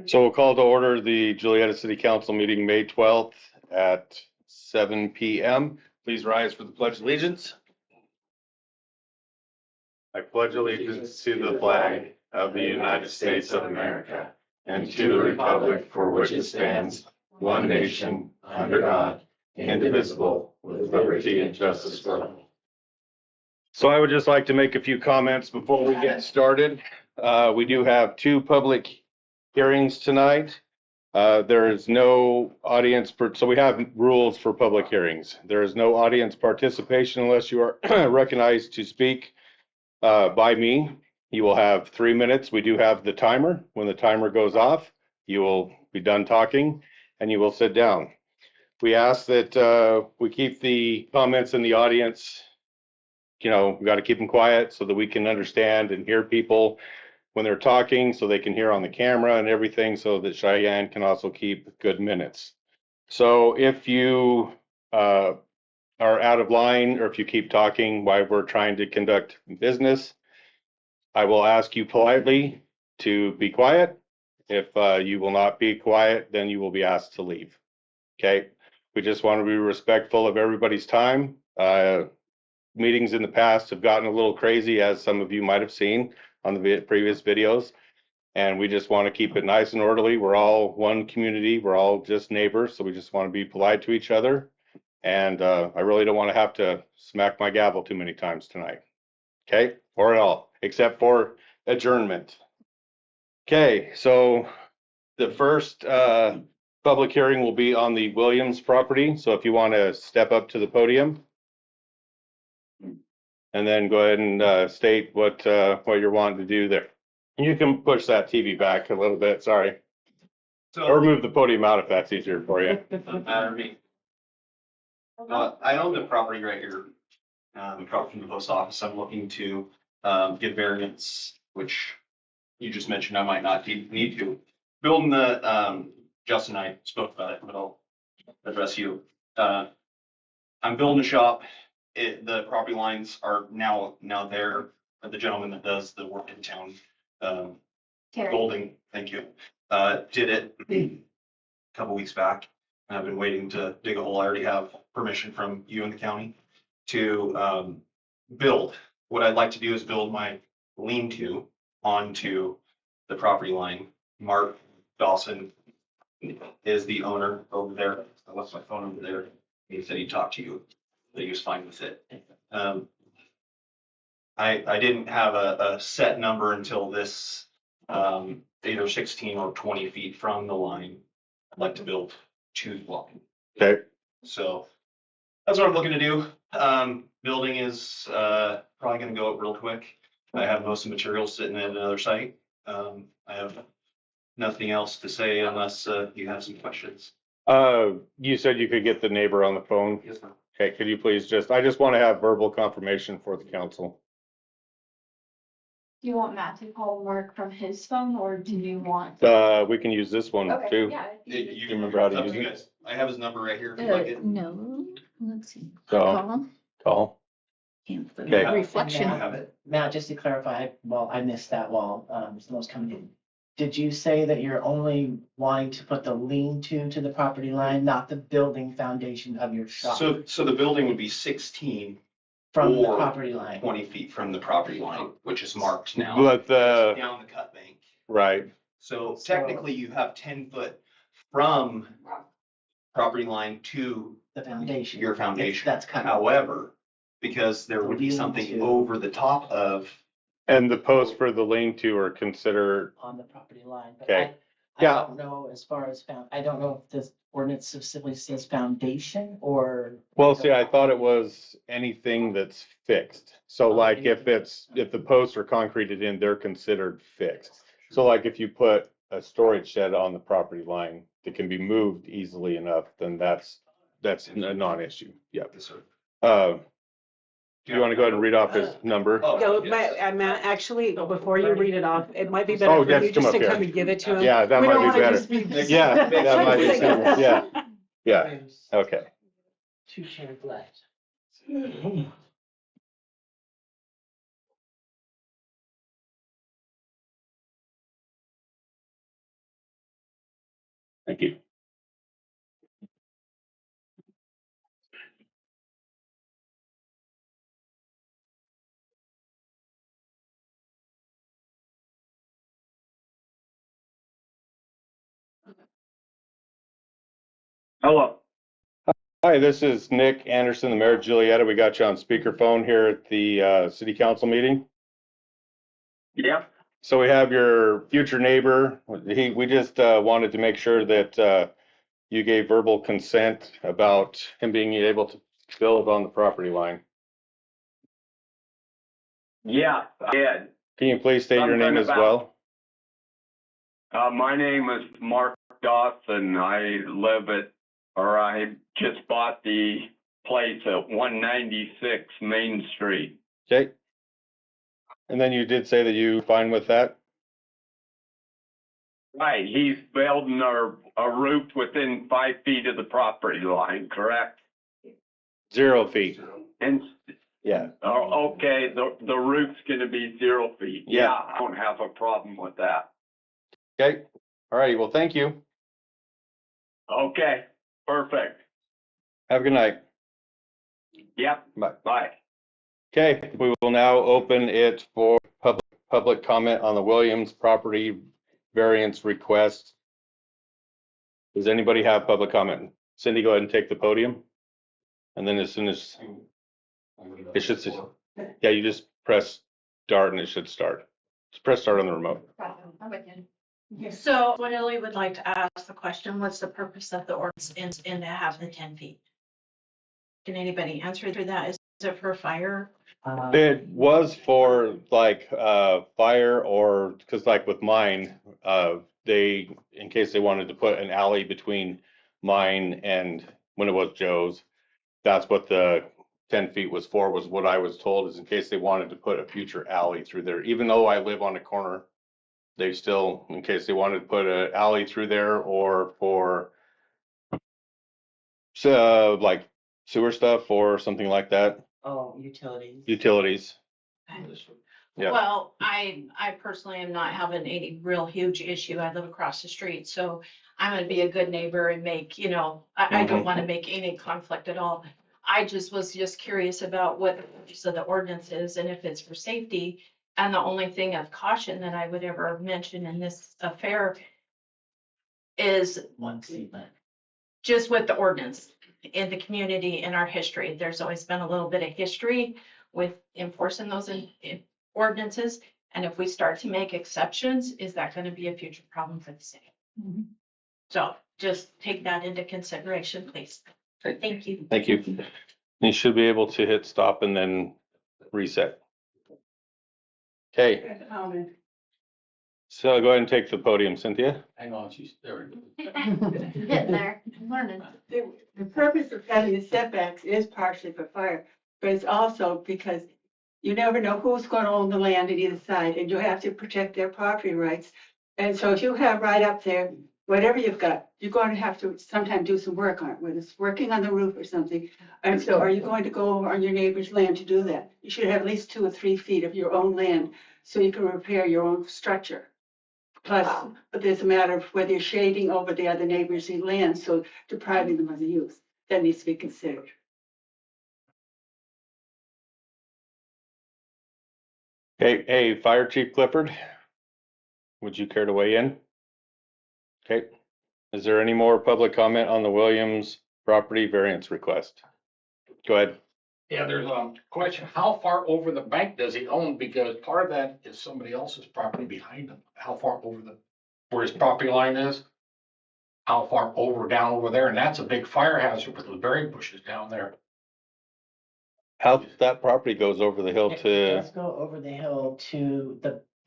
So we'll call to order the Juliaetta City Council meeting, May 12th at 7 p.m. Please rise for the Pledge of Allegiance. I pledge allegiance to the flag of the United States of America and to the republic for which it stands, one nation, under God, indivisible, with liberty and justice for all. So I would just like to make a few comments before we get started. We do have two public hearings tonight. There is no audience, so we have rules for public hearings. There is no audience participation unless you are recognized to speak by me. You will have 3 minutes. We do have the timer. When the timer goes off, you will be done talking and you will sit down. We ask that we keep the comments in the audience, we got to keep them quiet so that we can understand and hear people when they're talking, so they can hear on the camera and everything, so that Cheyenne can also keep good minutes. So if you are out of line, or if you keep talking while we're trying to conduct business, I will ask you politely to be quiet. If you will not be quiet, then you will be asked to leave. Okay? We just want to be respectful of everybody's time. Meetings in the past have gotten a little crazy, as some of you might have seen on the previous videos, and we just want to keep it nice and orderly. We're all one community. We're all just neighbors, so we just want to be polite to each other. And I really don't want to have to smack my gavel too many times tonight. Okay? Or at all, except for adjournment. Okay, so the first public hearing will be on the Williams property. So if you want to step up to the podium and then go ahead and state what you're wanting to do there. You can push that TV back a little bit, sorry. Or move the podium out if that's easier for you. Doesn't matter to me. I own the property right here, across from the post office. I'm looking to get variance, which you just mentioned I might not need to. Building the, Justin and I spoke about it, but I'll address you. I'm building a shop. The property lines are now there. The gentleman that does the work in town, Golding, thank you, did it a couple weeks back. And I've been waiting to dig a hole. I already have permission from you and the county to build. What I'd like to do is build my lean-to onto the property line. Mark Dawson is the owner over there. I left my phone over there. He said he'd talk to you, that he was fine with it. I didn't have a set number until this, either 16 or 20 feet from the line. I'd like to build 2 blocks. Okay. So that's what I'm looking to do. Building is probably going to go up real quick. I have most of the materials sitting at another site. I have nothing else to say unless you have some questions. You said you could get the neighbor on the phone. Yes, sir. Okay, could you please I just want to have verbal confirmation for the council. Do you want Matt to call Mark from his phone, or do you want? We can use this one Okay, too. yeah. You can remember how to Up use you it. guys. I have his number right here if you like it. No, let's see. So- Call him. Call. Okay. Reflection. I have it. Matt, just to clarify, well, I missed that while someone was coming in. Did you say that you're only wanting to put the lean-to the property line, not the building foundation of your shop? So the building would be 16, From the or property line? 20 feet from the property line, which is marked now. But Down the cut bank. right. So technically you have 10 foot from property line to The foundation. your foundation. That's kind of. However, because there would be something Lean-to. over the top of, And the posts for the lean-to are considered, On the property line. But Okay. I Yeah. don't know as far as I don't know if this ordinance specifically says foundation or. well, see, I thought it was anything that's fixed. So like if the posts are concreted in, they're considered fixed. So like if you put a storage shed on the property line that can be moved easily enough, then that's a non-issue. Yep. Yes, sir. Do you want to go ahead and read off his number? Oh, No, yes. actually, before you read it off, it might be better Oh, for yes, you come just up to here. come and give it to him. Yeah, that We might don't be wanna better. just be- Yeah, that might be simple. Yeah, yeah, There's okay. 2 chairs left. Thank you. Hello. Hi, this is Nick Anderson, the mayor of Juliaetta. We got you on speakerphone here at the city council meeting. Yeah. So we have your future neighbor. We just wanted to make sure that you gave verbal consent about him being able to build on the property line. Yeah, I did. Can you please state your name Something as about- well? My name is Mark Dawson. I just bought the place at 196 Main Street. Okay. And then you did say that you fine with that? Right, he's building a roof within 5 feet of the property line, correct? 0 feet. And, Yeah. okay, the roof's gonna be 0 feet. Yeah. Yeah, I don't have a problem with that. Okay. All righty. Well, thank you. Okay, perfect. Have a good night. Yep, Bye. bye. Okay, we will now open it for public comment on the Williams property variance request. Does anybody have public comment? Cindy, go ahead and take the podium. And then as soon as it should, yeah, you just press start and it should start. Just press start on the remote. I'm with you. So Willie would like to ask the question, what's the purpose of the ordinance in to have the 10 feet? Can anybody answer that? Is it for fire? It was for like fire or because like with mine, they in case they wanted to put an alley between mine and when it was Joe's, that's what the 10 feet was for, was what I was told, is in case they wanted to put a future alley through there. Even though I live on a corner, they still, in case they wanted to put an alley through there or for like sewer stuff or something like that, Oh, utilities. utilities. Yeah. Well, I personally am not having any real huge issue. I live across the street, so I'm gonna be a good neighbor and make, I don't want to make any conflict at all. I was just curious about what the purpose of the ordinance is and if it's for safety. And the only thing of caution that I would ever mention in this affair is One seat left. just with the ordinance in the community, in our history. There's always been a little bit of history with enforcing those in ordinances. And if we start to make exceptions, is that going to be a future problem for the city? So just take that into consideration, please. Thank you. Thank you. You should be able to hit stop and then reset. Okay, so go ahead and take the podium, Cynthia. Hang on, she's there. Getting there, I'm learning. The purpose of having the setbacks is partially for fire, but it's also because you never know who's going to own the land at either side, and you have to protect their property rights. And so if you have right up there, whatever you've got, you're going to have to sometime do some work on it, whether it's working on the roof or something. And so are you going to go over on your neighbor's land to do that? You should have at least 2 or 3 feet of your own land so you can repair your own structure. Plus, but there's a matter of whether you're shading over the other neighbors' land, so depriving them of the use. That needs to be considered. Hey, Fire Chief Clifford, would you care to weigh in? Okay, is there any more public comment on the Williams property variance request? Go ahead. Yeah, there's a question, how far over the bank does he own? Because part of that is somebody else's property behind him. How far over where his property line is? How far down over there? And that's a big fire hazard with the berry bushes down there. How that property goes over the hill It to, does go over the hill to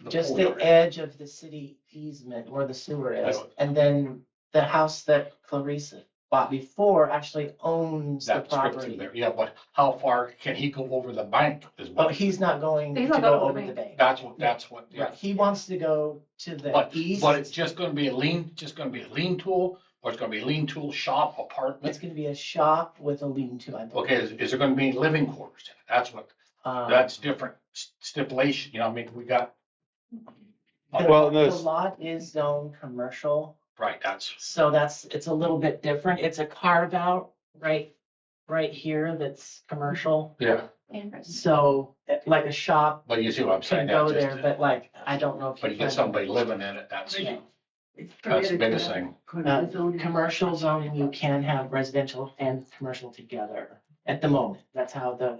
just pool the yard. edge of the city easement where the sewer is. And then the house that Clarissa bought before actually owns the That strip through property. there. Yeah, but how far can he go over the bank? Is But what, he's not going to He's not go going over over the the bank. that's what, yeah. Right, he wants to go to the But east. it's just gonna be a lean tool, or it's gonna be a lean tool shop It's apartment? gonna be a shop with a lean-to, I believe. Okay, is there gonna be living quarters? That's what, that's different stipulation, I mean, we got. The Well, the this- lot is zoned commercial, Right, that's, So it's a little bit different. It's a carve out right here that's commercial. yeah, And residential. So like a shop but you see what I'm can saying? go That's just- there, but like, I don't know if. But you get somebody living in it, that's the permitted biggest to- thing. Commercial zoning, you can have residential and commercial together at the moment. That's how the.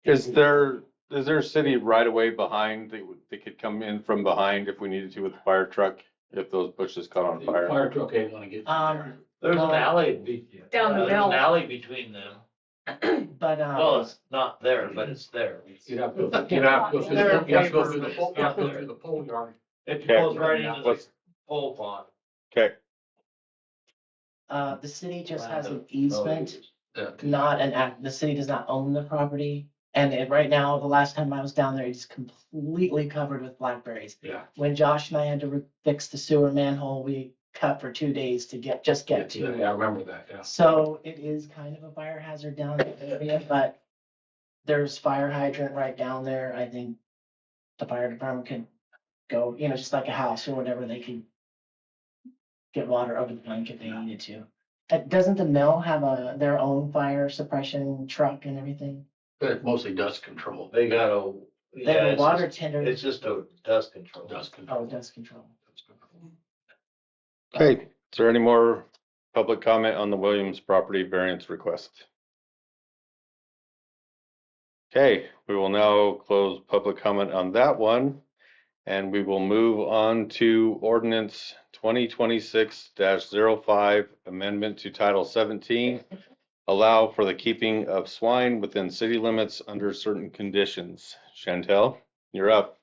Is there a city right away behind, they could come in from behind if we needed to with the fire truck, if those bushes caught on fire? Fire truck ain't gonna get there. There's an alley. Down the There's middle. an alley between them. But, Well, it's not there, but it's there. You'd have to, you'd have to go through, the- you have to go through the pole, you have to go through the pole yard. It Okay. goes right into the What's- pole pond. Okay, the city just has an easement, Yeah. not an act, the city does not own the property. And right now, the last time I was down there, it's completely covered with blackberries. Yeah. When Josh and I had to fix the sewer manhole, we cut for 2 days to get to it. Yeah, I remember that, yeah. So it is kind of a fire hazard down in the area, but there's fire hydrant right down there. I think the fire department could go, just like a house or whatever, they can get water over the tank if they needed to. Doesn't the mill have their own fire suppression truck and everything? But it's mostly dust control. They got a. They have yeah, a it's water just- tender. It's just a dust control. Dust control. Oh, dust control. okay, is there any more public comment on the Williams property variance request? Okay, we will now close public comment on that one. And we will move on to ordinance 2026-05, amendment to Title 17. Allow for the keeping of swine within city limits under certain conditions. Chantel, you're up.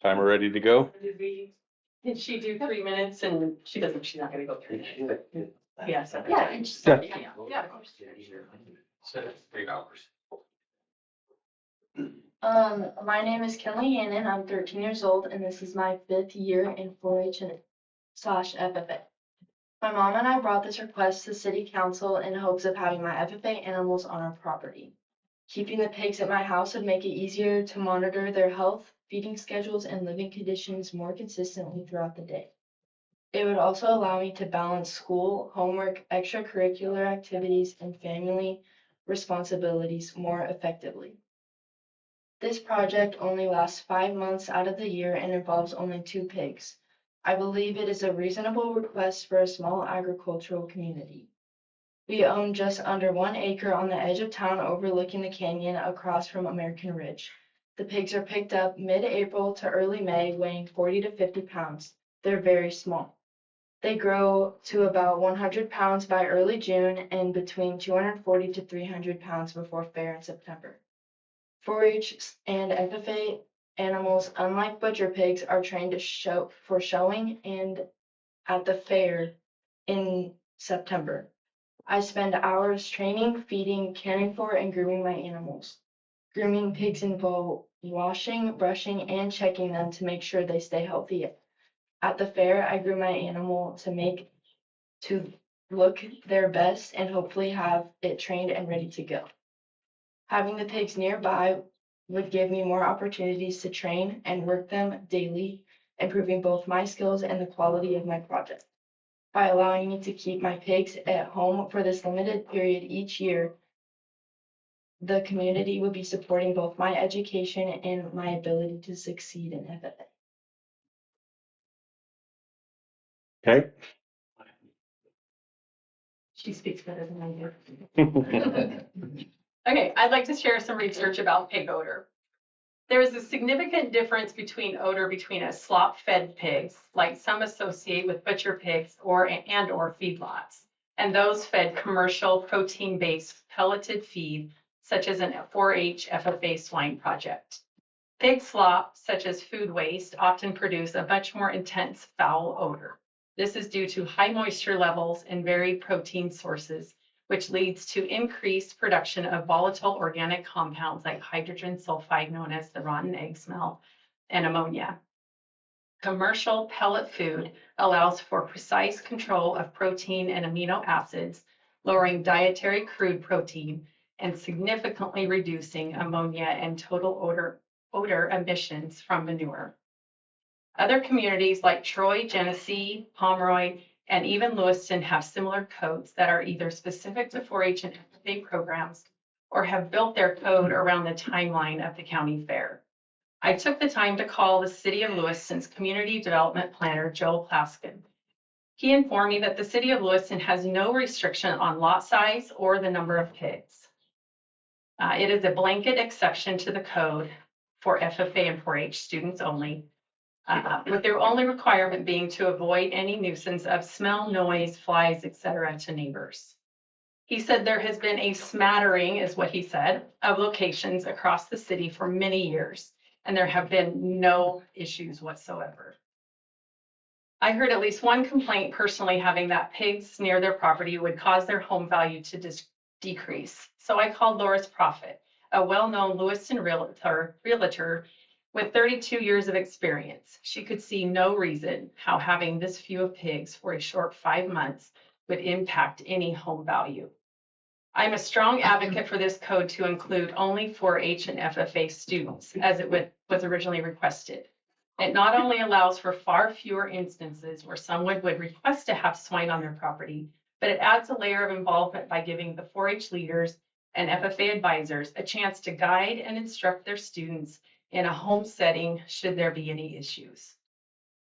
Timer ready to go? Did she do 3 minutes and she's not gonna go through that? Yes. Yeah, and just- Yeah. Yeah, of course. Said it's 3 hours. My name is Kelly Hannon. I'm 13 years old, and this is my 5th year in 4-H and / FFA. My mom and I brought this request to City Council in hopes of having my FFA animals on our property. Keeping the pigs at my house would make it easier to monitor their health, feeding schedules, and living conditions more consistently throughout the day. It would also allow me to balance school, homework, extracurricular activities, and family responsibilities more effectively. This project only lasts 5 months out of the year and involves only 2 pigs. I believe it is a reasonable request for a small agricultural community. We own just under 1 acre on the edge of town overlooking the canyon across from American Ridge. The pigs are picked up mid-April to early May, weighing 40 to 50 pounds. They're very small. They grow to about 100 pounds by early June and between 240 to 300 pounds before fair in September. 4-H and FFA animals, unlike butcher pigs, are trained to for showing and at the fair in September. I spend hours training, feeding, caring for, and grooming my animals. Grooming pigs involve washing, brushing, and checking them to make sure they stay healthy. At the fair, I groom my animal to look their best and hopefully have it trained and ready to go. Having the pigs nearby would give me more opportunities to train and work them daily, improving both my skills and the quality of my project. By allowing me to keep my pigs at home for this limited period each year, the community would be supporting both my education and my ability to succeed in FFA. Okay. She speaks better than I do. Okay, I'd like to share some research about pig odor. There is a significant difference between odor between a slop-fed pigs, like some associate with butcher pigs or feedlots, and those fed commercial protein-based pelleted feed, such as an 4-H FFA swine project. Pig slop, such as food waste, often produce a much more intense foul odor. This is due to high moisture levels and varied protein sources, which leads to increased production of volatile organic compounds like hydrogen sulfide, known as the rotten egg smell, and ammonia. Commercial pellet food allows for precise control of protein and amino acids, lowering dietary crude protein and significantly reducing ammonia and total odor emissions from manure. Other communities like Troy, Genesee, Pomeroy, and even Lewiston have similar codes that are either specific to 4-H and FFA programs or have built their code around the timeline of the county fair. I took the time to call the City of Lewiston's Community Development Planner, Joel Plaskin. He informed me that the City of Lewiston has no restriction on lot size or the number of pigs. It is a blanket exception to the code for FFA and 4-H students only, with their only requirement being to avoid any nuisance of smell, noise, flies, etc. to neighbors. He said there has been a smattering, is what he said, of locations across the city for many years, and there have been no issues whatsoever. I heard at least one complaint personally having that pigs near their property would cause their home value to decrease. So I called Loris Profit, a well-known Lewiston realtor with 32 years of experience. She could see no reason how having this few of pigs for a short 5 months would impact any home value. I'm a strong advocate for this code to include only 4-H and FFA students, as it was originally requested. It not only allows for far fewer instances where someone would request to have swine on their property, but it adds a layer of involvement by giving the 4-H leaders and FFA advisors a chance to guide and instruct their students in a home setting should there be any issues.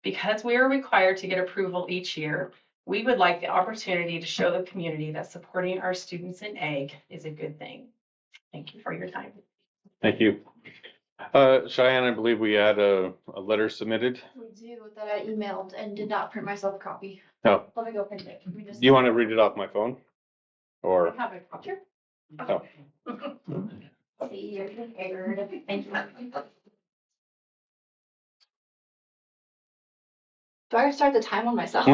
Because we are required to get approval each year, we would like the opportunity to show the community that supporting our students in ag is a good thing. Thank you for your time. Thank you. Cheyenne, I believe we had a letter submitted. We do, that I emailed and did not print myself a copy. Oh. Let me go print it. Do you want to read it off my phone? Or? Have a picture? Oh. See, you're prepared. Thank you. Do I start the time on myself?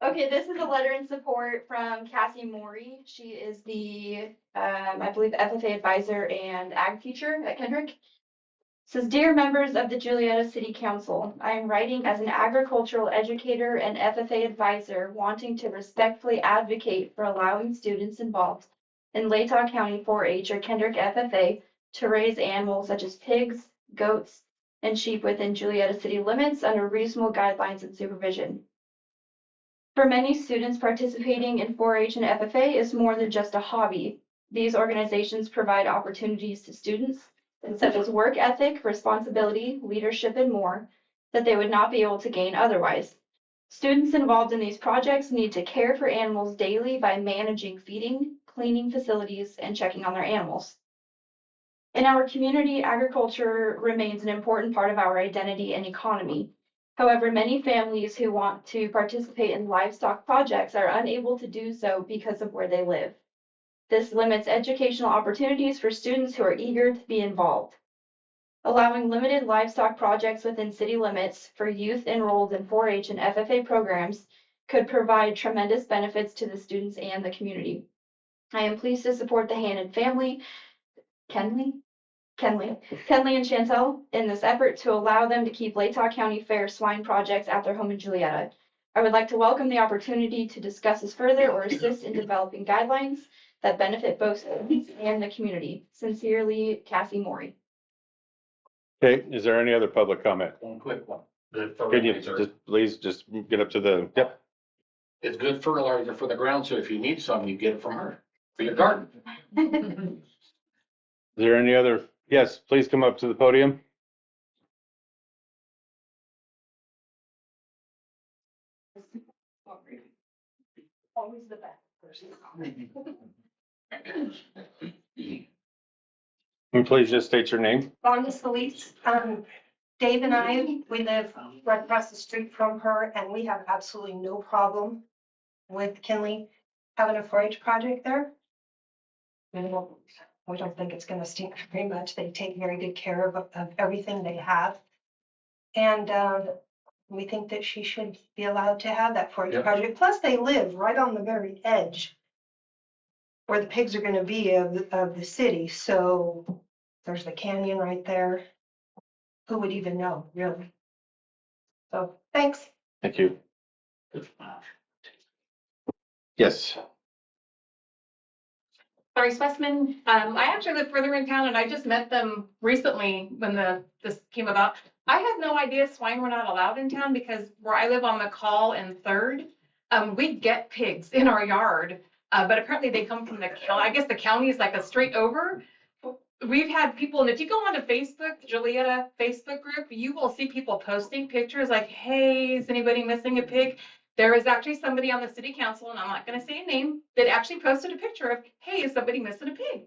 Okay, this is a letter in support from Cassie Morey. She is the, I believe, FFA advisor and ag teacher at Kendrick. It says, "Dear members of the Juliaetta City Council, I am writing as an agricultural educator and FFA advisor wanting to respectfully advocate for allowing students involved in Latah County 4-H or Kendrick FFA to raise animals such as pigs, goats, and sheep within Juliaetta city limits under reasonable guidelines and supervision. For many students, participating in 4-H and FFA is more than just a hobby. These organizations provide opportunities to students, such as work ethic, responsibility, leadership, and more, that they would not be able to gain otherwise. Students involved in these projects need to care for animals daily by managing feeding, cleaning facilities, and checking on their animals. In our community, agriculture remains an important part of our identity and economy. However, many families who want to participate in livestock projects are unable to do so because of where they live. This limits educational opportunities for students who are eager to be involved. Allowing limited livestock projects within city limits for youth enrolled in 4-H and FFA programs could provide tremendous benefits to the students and the community. I am pleased to support the Hannon family, Kenley and Chantel in this effort to allow them to keep Latah County Fair swine projects at their home in Juliaetta. I would like to welcome the opportunity to discuss this further or assist in developing guidelines that benefit both students and the community. Sincerely, Cassie Morey." Okay, is there any other public comment? One quick one. Could you please just get up to the, yep. It's good fertilizer for the ground, so if you need some, you get it from her for your garden. Is there any other? Yes, please come up to the podium. Always the best person. And please just state your name. Vonda Solis. Dave and I, we live right across the street from her, and we have absolutely no problem with Kinley having a 4-H project there. We don't think it's gonna stink very much. They take very good care of everything they have. And we think that she should be allowed to have that 4-H project. Plus, they live right on the very edge where the pigs are gonna be of the city. So there's the canyon right there. Who would even know, really? So, thanks. Thank you. Yes. Sorry, specimen. I actually live further in town and I just met them recently when this came about. I had no idea swine were not allowed in town because where I live on McCall and Third, we get pigs in our yard. But apparently they come from the county. I guess the county is like a straight over. We've had people, and if you go onto Facebook, the Juliaetta Facebook group, you will see people posting pictures like, hey, is anybody missing a pig? There is actually somebody on the city council, and I'm not gonna say a name, that actually posted a picture of, hey, is somebody missing a pig?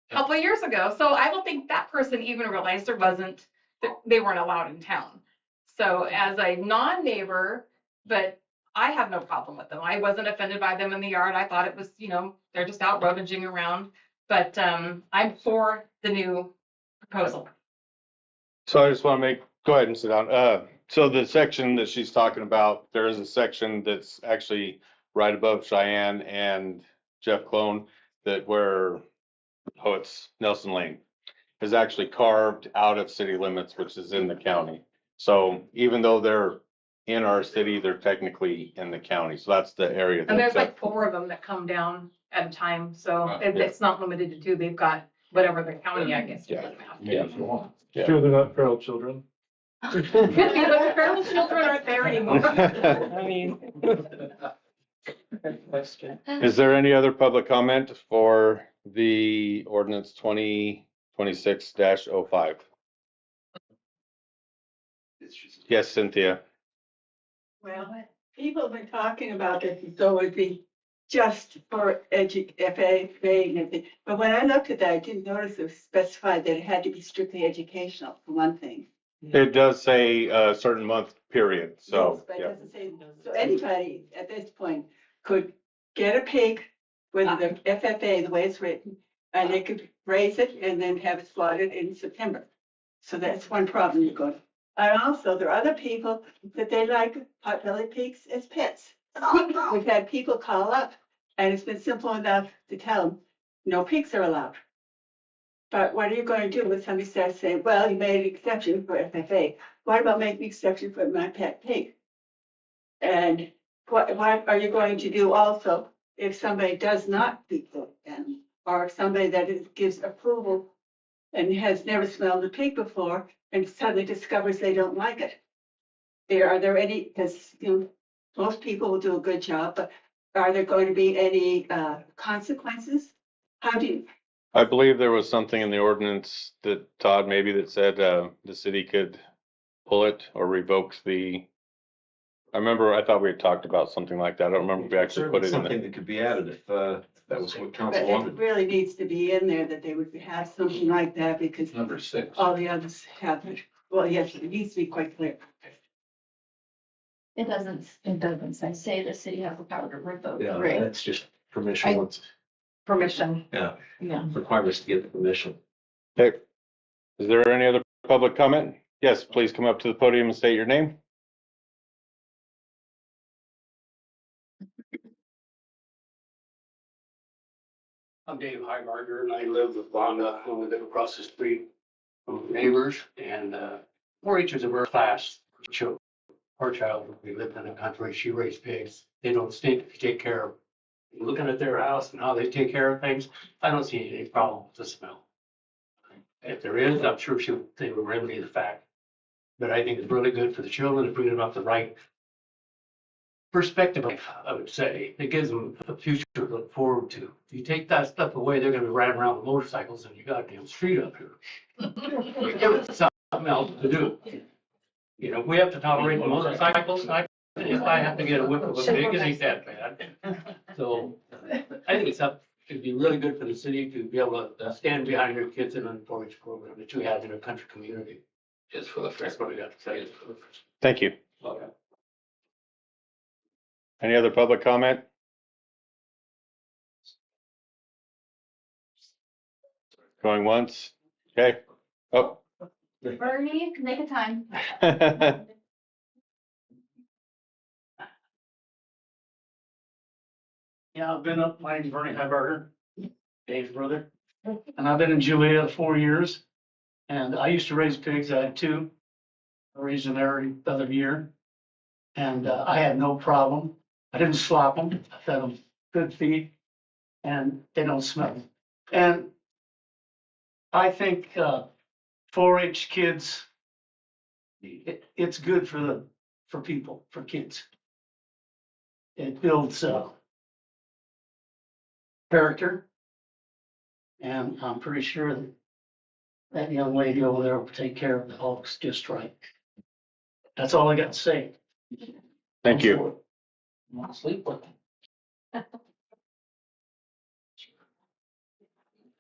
A couple of years ago. So I don't think that person even realized they weren't allowed in town. So as a non-neighbor, but I have no problem with them. I wasn't offended by them in the yard. I thought it was, they're just out rummaging around. But I'm for the new proposal. So I just want to go ahead and sit down. So the section that she's talking about, there is a section that's actually right above Cheyenne and Jeff Clone it's Nelson Lane, is actually carved out of city limits, which is in the county. So even though they're in our city, they're technically in the county. So that's the area. And there's like 4 of them that come down at a time. So it's not limited to 2. They've got whatever the county, I guess. Yeah. Sure, they're not feral children. Could be, but the feral children aren't there anymore. I mean. Question. Is there any other public comment for the ordinance 2026-05? Yes, Cynthia. Well, people have been talking about this, so it would be just for FA and everything. But when I looked at that, I didn't notice it was specified that it had to be strictly educational, for one thing. It does say a certain month period, so, Yes, but it yeah. doesn't say, so anybody at this point could get a pig with the FFA, the way it's written, and they could raise it and then have it slaughtered in September. So that's one problem you got. And also, there are other people that they like potbelly pigs as pets. We've had people call up, and it's been simple enough to tell them, no pigs are allowed. But what are you going to do when somebody starts saying, well, you made an exception for FFA? What about making an exception for my pet pig? And what are you going to do also if somebody does not feed the animal, or if somebody that gives approval and has never smelled a pig before and suddenly discovers they don't like it? Are there any, because most people will do a good job, but are there going to be any consequences? How do you? I believe there was something in the ordinance that Todd maybe that said the city could pull it or revoke I thought we had talked about something like that. I don't remember if we actually put it in there. Something that could be added if that was what But council it wanted. really needs to be in there that they would have something like that because Number 6. all the others have it. Well, yes, it needs to be quite clear. It doesn't say the city has the power to revoke. Yeah, Right. that's just permission. Permission. Yeah, Yeah. requires to get the permission. Okay. Is there any other public comment? Yes, please come up to the podium and state your name. I'm Dave Highbarger and I live with Vonda, who live across the street from neighbors, and 4-H is a rare class for children. Our child, we lived in a country, she raised pigs. They don't stink to take care of. Looking at their house and how they take care of things, I don't see any problem with the smell. If there is, I'm sure they would remedy the fact. But I think it's really good for the children to bring them up the right perspective, I would say. It gives them a future to look forward to. If you take that stuff away, they're gonna be riding around with motorcycles in your goddamn street up here. You give them something else to do. If we have to tolerate the motorcycles, if I have to get a whip of a pig, it ain't that bad. So I think it'd be really good for the city to be able to stand behind their kids in an 4-H program that you have in a country community. Just for the first, what I got to say. Thank you. Okay. Any other public comment? Going once? Okay. Oh. Bernie, make a time. Yeah, I've been up, my name's Bernie Highbarger, Dave's brother, and I've been in Juliaetta 4 years. And I used to raise pigs, I had 2. I raised them every other year. And I had no problem. I didn't slop them, I fed them good feed, and they don't smell. And I think, 4-H kids, it's good for people, for kids. It builds, character. And I'm pretty sure that that young lady over there will take care of the Hawks just right. That's all I got to say. Thank you. Want to sleep with them.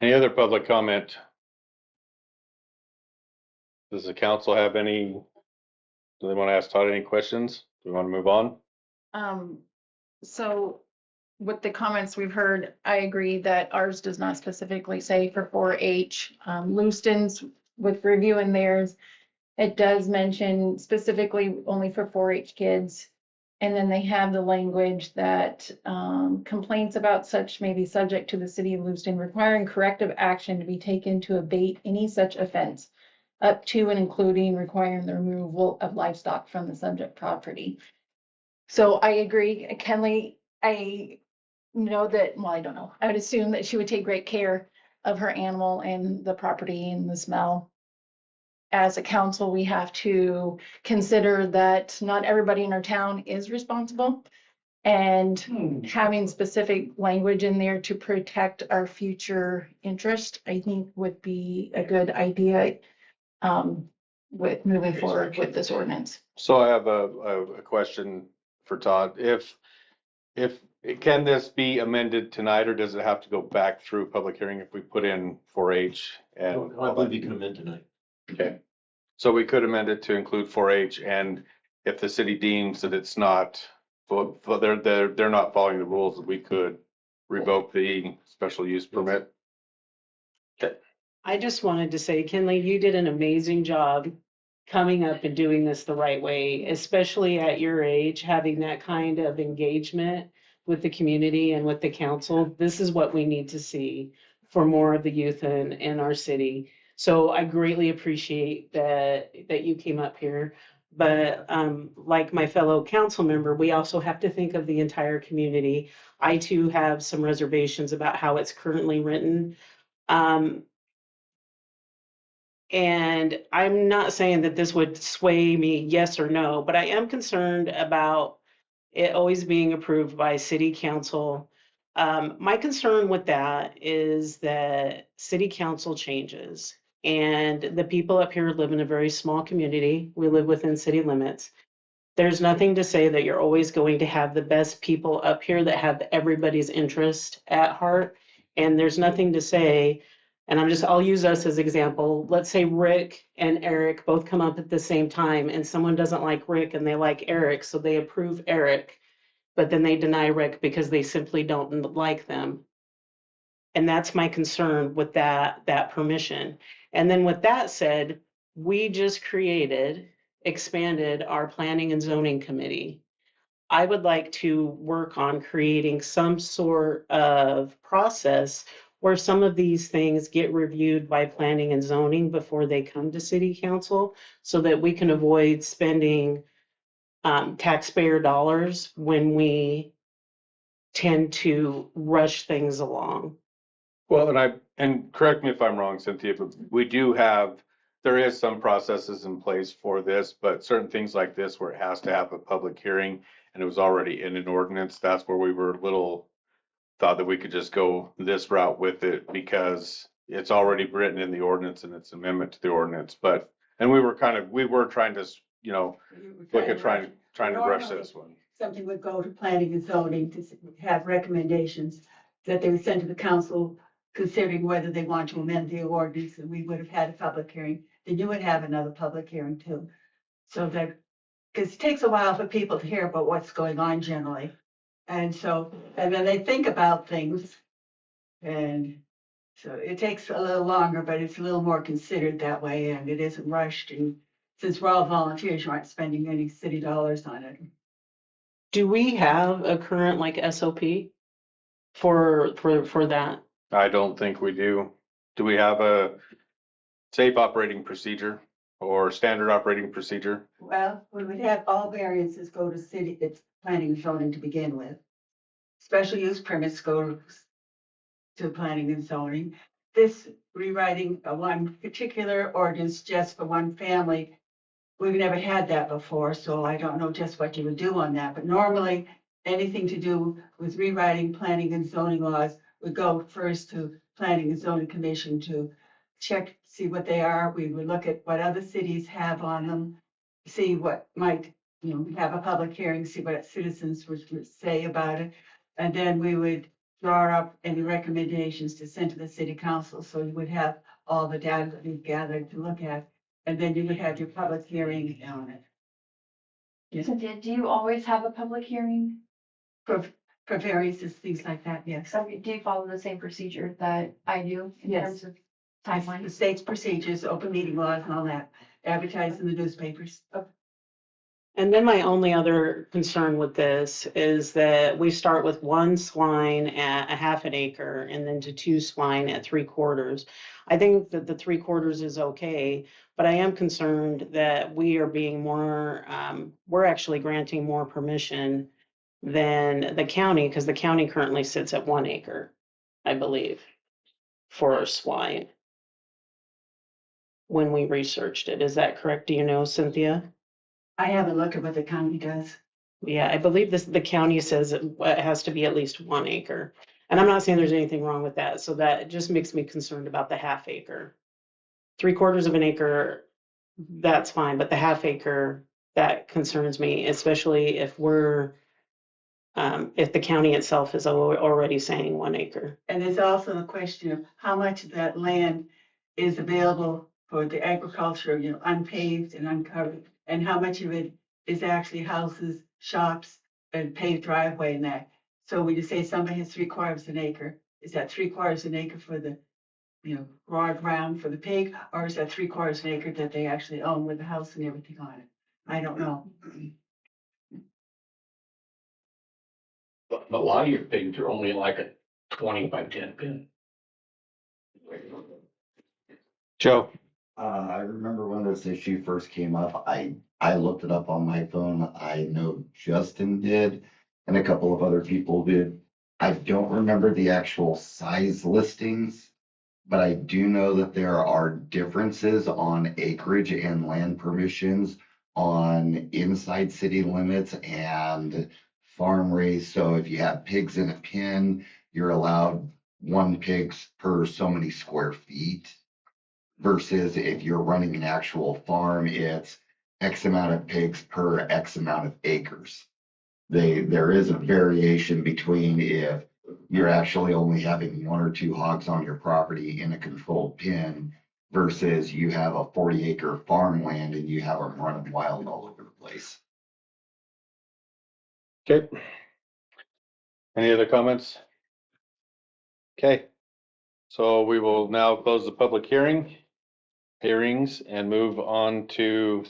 Any other public comment? Does the council have any, do they want to ask Todd any questions? Do we want to move on? So with the comments we've heard, I agree that ours does not specifically say for 4-H. Lewiston's, with reviewing theirs, it does mention specifically only for 4-H kids. And then they have the language that complaints about such may be subject to the city of Lewiston requiring corrective action to be taken to abate any such offense, up to and including requiring the removal of livestock from the subject property. So I agree, Kenley, I know that, well, I don't know, I would assume that she would take great care of her animal and the property and the smell. As a council, we have to consider that not everybody in our town is responsible. And having specific language in there to protect our future interest, I think would be a good idea with moving forward with this ordinance. So I have a question for Todd. If, can this be amended tonight, or does it have to go back through public hearing if we put in 4-H? And I believe you can amend tonight. Okay, so we could amend it to include 4-H, and if the city deems that it's not, well, they're not following the rules, we could revoke the special use permit. I just wanted to say, Kinley, you did an amazing job coming up and doing this the right way, especially at your age, having that kind of engagement with the community and with the council. This is what we need to see for more of the youth in our city. So I greatly appreciate that you came up here. But like my fellow council member, we also have to think of the entire community. I too have some reservations about how it's currently written. And I'm not saying that this would sway me yes or no, but I am concerned about it always being approved by city council. My concern with that is that city council changes, and the people up here live in a very small community. We live within city limits. There's nothing to say that you're always going to have the best people up here that have everybody's interest at heart. And there's nothing to say, and I'll use us as example. Let's say Rick and Eric both come up at the same time, and someone doesn't like Rick and they like Eric, so they approve Eric, but then they deny Rick because they simply don't like them. And that's my concern with that permission. And then with that said, we just expanded our planning and zoning committee. I would like to work on creating some sort of process where some of these things get reviewed by planning and zoning before they come to city council, so that we can avoid spending taxpayer dollars when we tend to rush things along. Well, and correct me if I'm wrong, Cynthia, but there is some processes in place for this, but certain things like this where it has to have a public hearing and it was already in an ordinance, that's where we were thought that we could just go this route with it because it's already written in the ordinance and it's amendment to the ordinance. And we were trying to, look at trying to rush this one. Something would go to planning and zoning to have recommendations that they would send to the council, considering whether they want to amend the ordinance, and we would have had a public hearing. Then you would have another public hearing too. So that, because it takes a while for people to hear about what's going on generally. And then they think about things. And so it takes a little longer, but it's a little more considered that way, and it isn't rushed. And since we're all volunteers, you aren't spending any city dollars on it. Do we have a current SOP for that? I don't think we do. Do we have a safe operating procedure or standard operating procedure? Well, we would have all variances go to city, it's planning and zoning to begin with. Special use permits go to to planning and zoning. This rewriting one particular ordinance just for one family, we've never had that before, so I don't know just what you would do on that. But normally, anything to do with rewriting planning and zoning laws would go first to Planning and Zoning Commission to check, see what they are. We would look at what other cities have on them, see what might, have a public hearing, see what citizens would say about it. And then we would draw up any recommendations to send to the city council. So you would have all the data that we've gathered to look at. And then you would have your public hearing on it. Yes, Cynthia, do you always have a public hearing? for variances, things like that, yes. So do you follow the same procedure that I do in Yes. terms of The timeline? state's procedures, open meeting laws and all that, advertised in the newspapers. And then my only other concern with this is that we start with 1 swine at a half an acre and then to 2 swine at 3/4. I think that the 3/4 is okay, but I am concerned that we are being more, we're actually granting more permission than the county, because the county currently sits at 1 acre, I believe, for swine. When we researched it, is that correct? Do you know, Cynthia? I haven't looked at what the county does. Yeah, I believe the county says it has to be at least 1 acre. And I'm not saying there's anything wrong with that, so that just makes me concerned about the half acre. 3/4 of an acre, that's fine, but the half acre, that concerns me, especially if if the county itself is already saying 1 acre. And there's also the question of how much of that land is available for the agriculture, unpaved and uncovered, and how much of it is actually houses, shops, and paved driveway and that. So when you say somebody has 3/4 an acre, is that 3/4 an acre for the, raw ground for the pig, or is that 3/4 an acre that they actually own with the house and everything on it? I don't know. But a lot of your pigs are only like a 20 by 10 pin. Joe? I remember when this issue first came up, I looked it up on my phone. I know Justin did and a couple of other people did. I don't remember the actual size listings, but I do know that there are differences on acreage and land permissions on inside city limits and farm raised. So if you have pigs in a pen, you're allowed 1 pigs per so many square feet. Versus if you're running an actual farm, it's X amount of pigs per X amount of acres. There is a variation between if you're actually only having 1 or 2 hogs on your property in a controlled pen versus you have a 40-acre farmland and you have them running wild all over the place. Okay. Any other comments? Okay. So we will now close the public hearings and move on to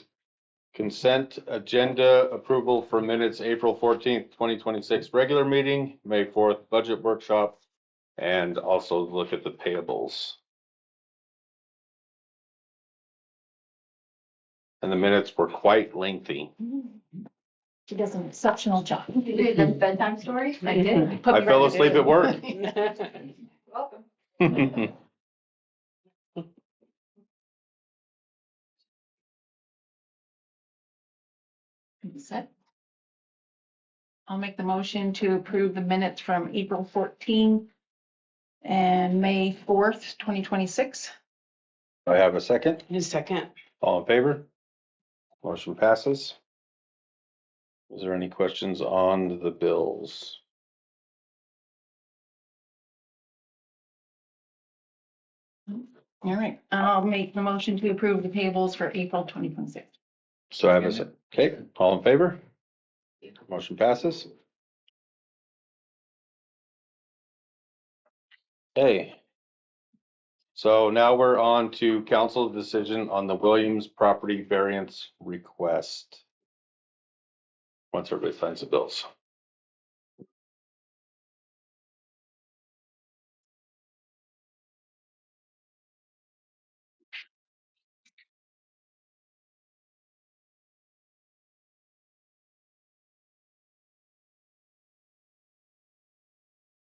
consent agenda approval for minutes, April 14th, 2026 regular meeting, May 4th budget workshop, and also look at the payables. And the minutes were quite lengthy. She does an exceptional job. You did the bedtime story? I did. I fell asleep at work. Welcome. Set. I'll make the motion to approve the minutes from April 14th and May 4th, 2026. I have a second. A second. All in favor? Motion passes. Is there any questions on the bills? All right, I'll make the motion to approve the payables for April 2026. So I have a, okay, all in favor? Motion passes. Okay. So now we're on to council decision on the Williams property variance request. Once everybody signs the bills.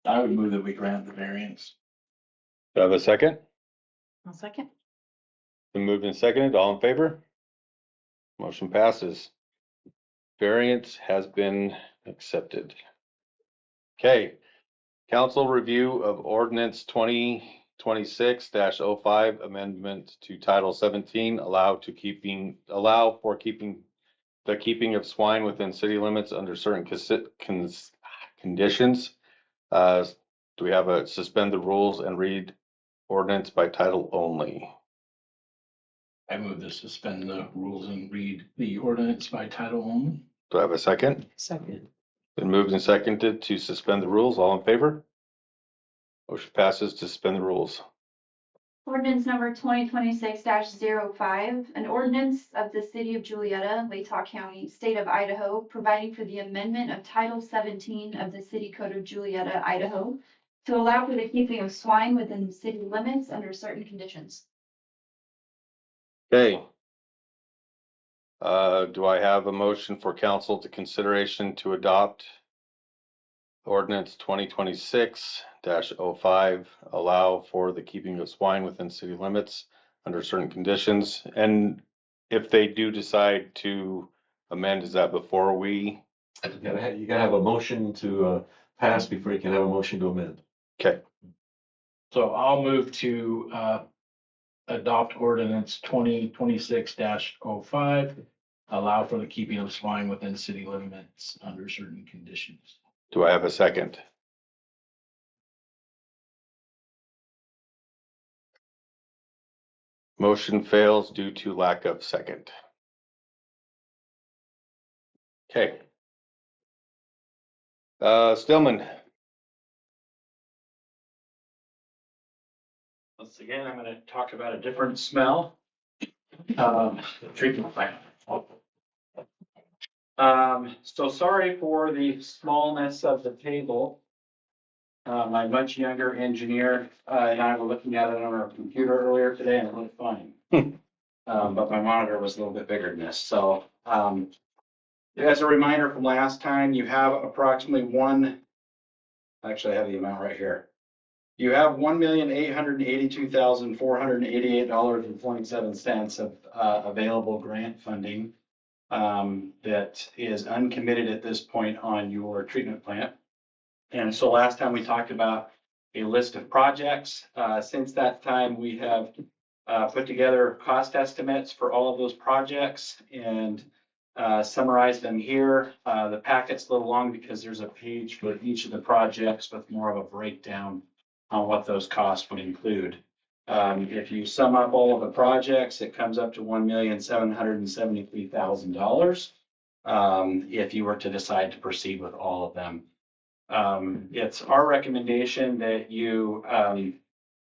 I would move that we grant the variance. Do I have a second? One second. Been moved and seconded. All in favor? Motion passes. Variance has been accepted. Okay. Council review of ordinance 2026-05 amendment to Title 17, allow for keeping of swine within city limits under certain conditions. Do we have a suspend the rules and read ordinance by title only? I move to suspend the rules and read the ordinance by title only. Do I have a second? Second. Been moved and seconded to suspend the rules. All in favor? Motion passes to suspend the rules. Ordinance number 2026-05, an ordinance of the city of Julietta, Latah County, state of Idaho, providing for the amendment of Title 17 of the City Code of Julietta, Idaho, to allow for the keeping of swine within the city limits under certain conditions. Okay. Do I have a motion for council to consideration to adopt ordinance 2026-05, allow for the keeping of swine within city limits under certain conditions? And if they do decide to amend, is that before we? You gotta have a motion to pass before you can have a motion to amend. Okay. So I'll move to adopt ordinance 2026-05, allow for the keeping of swine within city limits under certain conditions. Do I have a second? Motion fails due to lack of second. Okay. Stillman. Once again, I'm gonna talk about a different smell. Treatment plant. So sorry for the smallness of the table. My much younger engineer and I were looking at it on our computer earlier today and it looked fine. But my monitor was a little bit bigger than this, so, as a reminder from last time, you have approximately actually I have the amount right here. You have $1,882,488.27 of available grant funding that is uncommitted at this point on your treatment plant. And so last time we talked about a list of projects. Since that time, we have put together cost estimates for all of those projects and summarized them here. The packet's a little long because there's a page for each of the projects with more of a breakdown on what those costs would include. If you sum up all of the projects, it comes up to $1,773,000. If you were to decide to proceed with all of them. It's our recommendation that you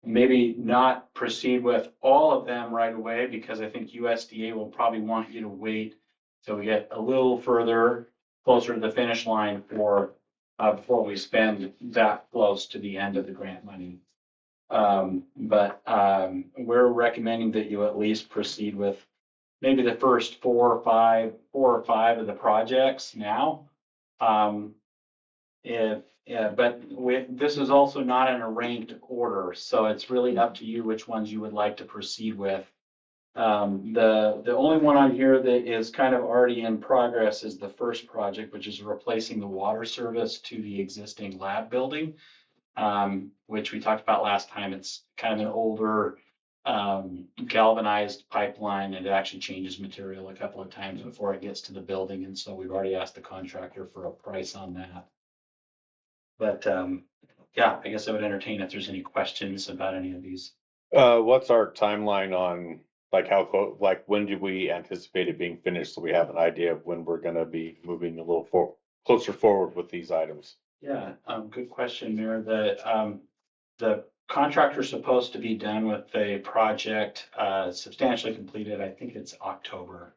maybe not proceed with all of them right away, because I think USDA will probably want you to wait till we get a little further closer to the finish line before we spend that close to the end of the grant money. But we're recommending that you at least proceed with maybe the first four or five of the projects now. But this is also not in a ranked order, so it's really up to you which ones you would like to proceed with. The only one on here that is kind of already in progress is the first project, which is replacing the water service to the existing lab building, which we talked about last time. It's kind of an older galvanized pipeline, and it actually changes material a couple of times before it gets to the building, and so we've already asked the contractor for a price on that. But yeah, I guess I would entertain if there's any questions about any of these. What's our timeline on, like, when do we anticipate it being finished, so we have an idea of when we're gonna be moving a little closer forward with these items? Yeah, good question, Mayor. The contractor's supposed to be done with the project substantially completed. I think it's October.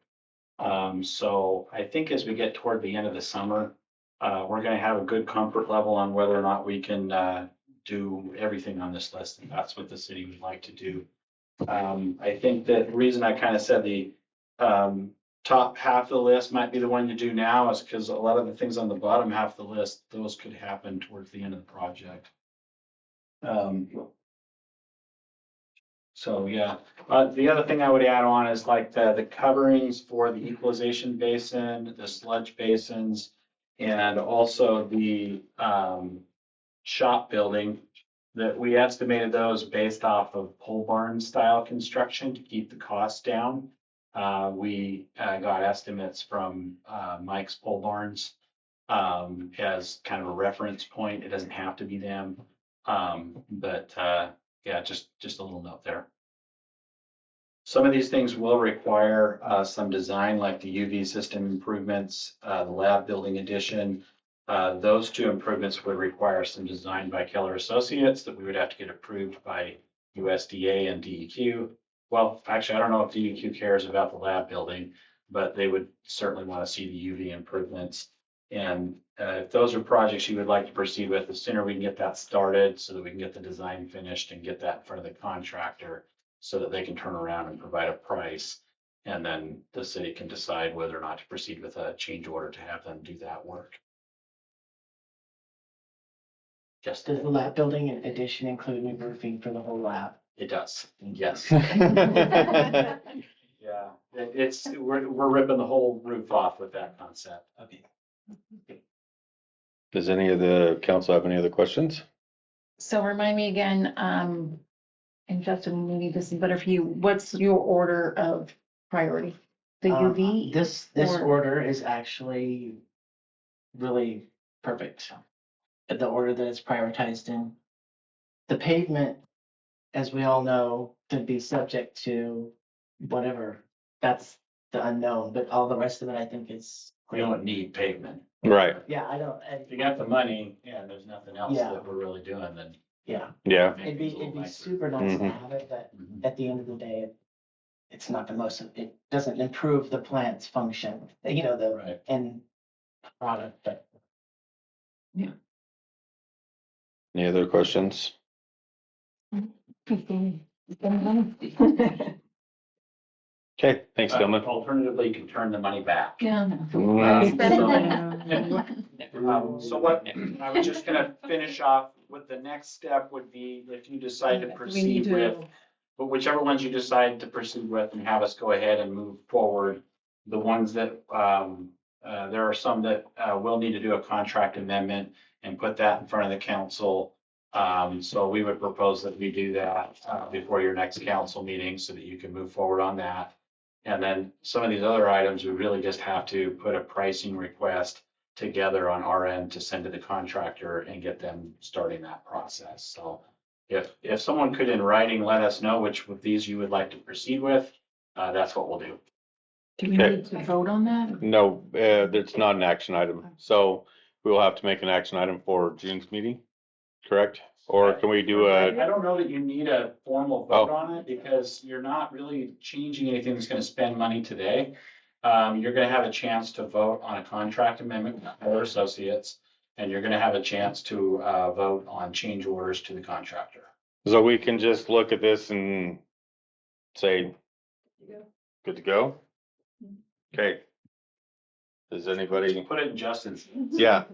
So I think as we get toward the end of the summer, we're gonna have a good comfort level on whether or not we can do everything on this list, and that's what the city would like to do. I think that the reason I kind of said the top half of the list might be the one to do now is because a lot of the things on the bottom half of the list, those could happen towards the end of the project. So, yeah, the other thing I would add on is like the coverings for the equalization basin, the sludge basins, and also the, shop building, that we estimated those based off of pole barn style construction to keep the costs down. We got estimates from Mike's Pole Barns as kind of a reference point. It doesn't have to be them. But yeah, just a little note there. Some of these things will require some design, like the UV system improvements, the lab building addition. Those two improvements would require some design by Keller Associates that we would have to get approved by USDA and DEQ. Well, actually, I don't know if DEQ cares about the lab building, but they would certainly want to see the UV improvements. And if those are projects you would like to proceed with, the sooner we can get that started so that we can get the design finished and get that in front of the contractor so that they can turn around and provide a price. And then the city can decide whether or not to proceed with a change order to have them do that work. Does the lab building addition include new roofing for the whole lab? It does, yes. Yeah, we're ripping the whole roof off with that concept. Okay. Does any of the council have any other questions? So remind me again, and Justin, maybe this is better for you. What's your order of priority? The UV? This or- order is actually really perfect. The order that it's prioritized in. The pavement, as we all know, could be subject to whatever. That's the unknown, but all the rest of it, I think is We don't need pavement. Right. Yeah, I don't, If you got the money and there's nothing else Yeah. that we're really doing, then. yeah. Yeah. It'd be super nice to have it, but at the end of the day, it's not the most, it doesn't improve the plant's function, the Right. end product, but. Any other questions? Okay, thanks, Tillman. Alternatively, you can turn the money back. Yeah. So what, I was just gonna finish off with the next step would be if you decide to proceed with, but whichever ones you decide to proceed with and have us go ahead and move forward. The ones that, there are some that will need to do a contract amendment and put that in front of the council. So we would propose that we do that before your next council meeting so that you can move forward on that. And then some of these other items, we really just have to put a pricing request together on our end to send to the contractor and get them starting that process. So if someone could in writing, let us know which of these you would like to proceed with, that's what we'll do. Do we need to vote on that? No, it's not an action item. So we will have to make an action item for June's meeting, correct? Or can we do I a, don't know that you need a formal vote on it because you're not really changing anything that's gonna spend money today. You're gonna have a chance to vote on a contract amendment with Keller Associates, and you're gonna have a chance to vote on change orders to the contractor. so we can just look at this and say, good to go? Okay. Does anybody, Put it in Justin's. yeah,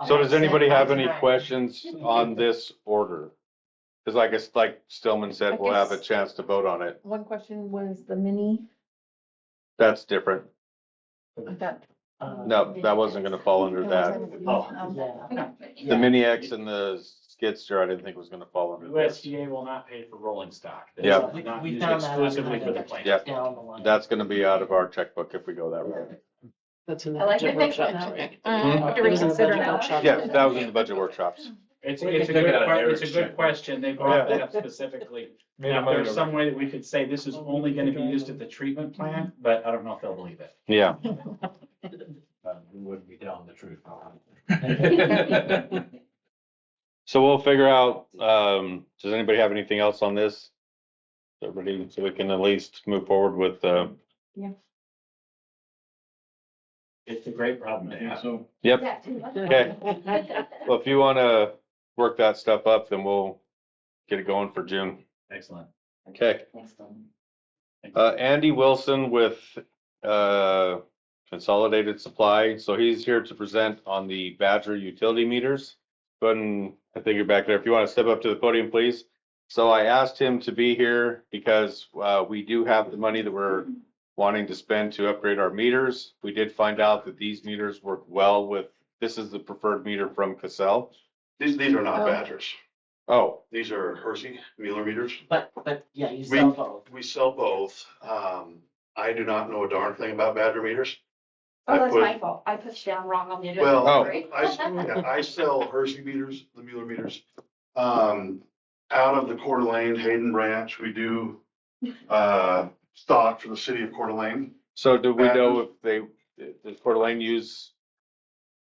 so does anybody have any questions on this order? Cause like Stillman said, we'll have a chance to vote on it. One question was the mini, That's different. that. No, that wasn't gonna fall under that. The mini X and the skidster, I didn't think was gonna fall under this. USDA will not pay for rolling stock. They Yeah. will not We use found that out exclusively for the kind plant. Yeah, down the line. that's gonna be out of our checkbook if we go that route. That's in the I like to budget think workshop, so. right? To It was in the reconsider budget that. workshop. Yeah, that was in the budget workshops. It's We a can take it out of good, Eric's it's a good checkbook. question. They brought that up specifically. Now, if there's some way that we could say this is only gonna be used at the treatment plant, but I don't know if they'll believe it. Yeah. We wouldn't be telling the truth. So we'll figure out, does anybody have anything else on this? Everybody, so we can at least move forward with, It's a great problem to have. So. yep. Okay. Well, if you wanna work that stuff up, then we'll get it going for June. Excellent. Okay. Andy Wilson with, Consolidated Supply. So he's here to present on the Badger utility meters. Go ahead and, I think you're back there. If you want to step up to the podium, please. So I asked him to be here because we do have the money that we're wanting to spend to upgrade our meters. We did find out that these meters work well with, this is the preferred meter from Cassell. These are not Oh. Badgers. Oh, These are Hersey Mueller meters. But, yeah, you sell both. We sell both. I do not know a darn thing about Badger meters. Oh, I that's put- my fault. I put you down wrong on the agenda. Well, Sorry. I sell Hersey meters, the Mueller meters. Out of the Coeur d'Alene, Hayden branch, we do, stock for the city of Coeur d'Alene. so do we know if does Coeur d'Alene use,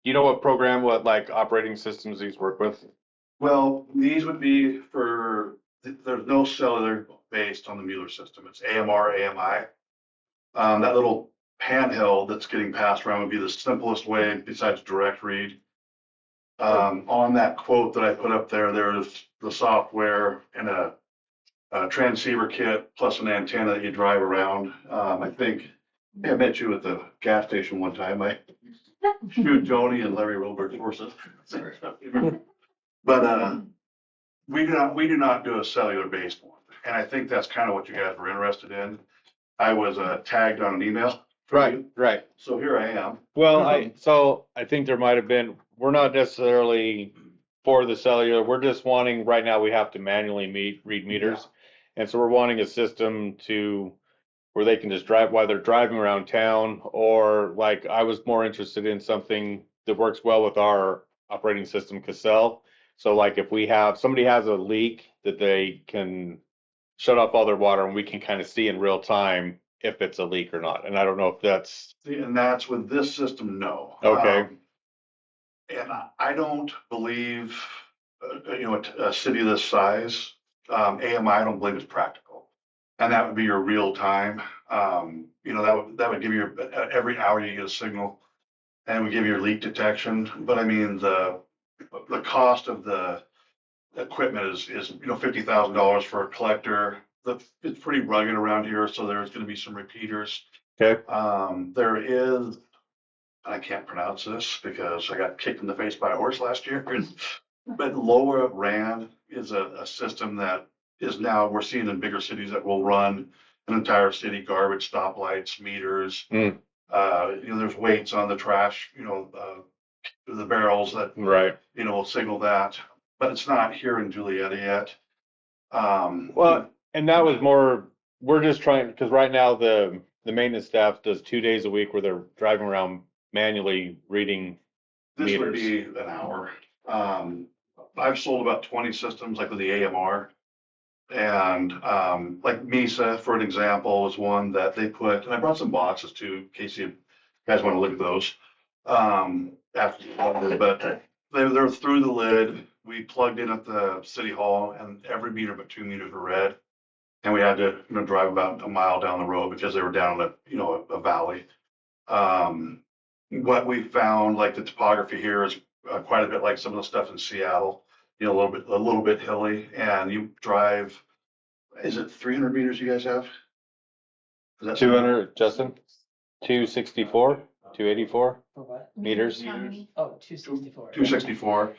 do you know what program, what like operating systems these work with? Well, these would be for, there's no cellular based on the Mueller system. It's AMR, AMI. That little handheld that's getting passed around would be the simplest way besides direct read. On that quote that I put up there, there's the software and a transceiver kit plus an antenna that you drive around. I think I met you at the gas station one time. I shoot Joni and Larry Robert's horses. But we do not do a cellular based one. And I think that's kind of what you guys were interested in. I was tagged on an email. Right. So here I am. Well, I think there might have been, we're not necessarily for the cellular. We're just wanting, right now we have to manually read meters. And so we're wanting a system where they can just drive while they're driving around town, or like I was more interested in something that works well with our operating system, Cassell. So like if somebody has a leak, that they can shut off all their water and we can kind of see in real time if it's a leak or not. And I don't know if that's. And that's with this system, no. Okay. And I don't believe, a city this size, AMI, I don't believe is practical. And that would be your real time. That would give you, every hour you get a signal and would give you your leak detection. But I mean, the cost of the equipment is $50,000 for a collector. It's pretty rugged around here, so there's gonna be some repeaters. Okay. There is, I can't pronounce this because I got kicked in the face by a horse last year. But Lower Rand is a system that is now, we're seeing in bigger cities that will run an entire city, garbage, stoplights, meters. There's weights on the trash, the barrels that, will signal that, but it's not here in Juliaetta yet. Well, and that was more, we're just trying, because right now the maintenance staff does 2 days a week where they're driving around manually reading This would meters. be an hour. I've sold about 20 systems like with the AMR. And like Mesa, for an example, is one that they put, and I brought some boxes too, in case you guys want to look at those. But they're through the lid. We plugged in at the city hall and every meter but 2 meters were read. And we had to, drive about a mile down the road because they were down a valley. What we found, like the topography here is quite a bit like some of the stuff in Seattle, a little bit hilly, and you drive, is it 300 meters you guys have? Is that 200, Justin? 264, 284 For what? meters? Oh, 264. 264.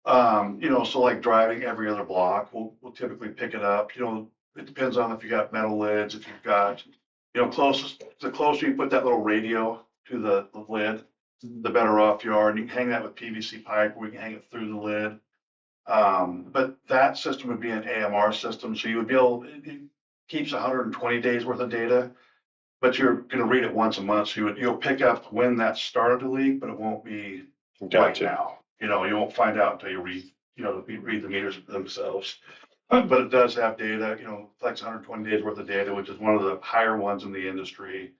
So like driving every other block, we'll typically pick it up. It depends on if you got metal lids, if you've got, the closer you put that little radio to the lid, the better off you are. And you can hang that with PVC pipe, or we can hang it through the lid. But that system would be an AMR system, so you would be able, it keeps 120 days worth of data, but you're going to read it once a month, so you'll pick up when that started to leak, but it won't be right now. You won't find out until you read the meters themselves. But it does have data, collects 120 days worth of data, which is one of the higher ones in the industry.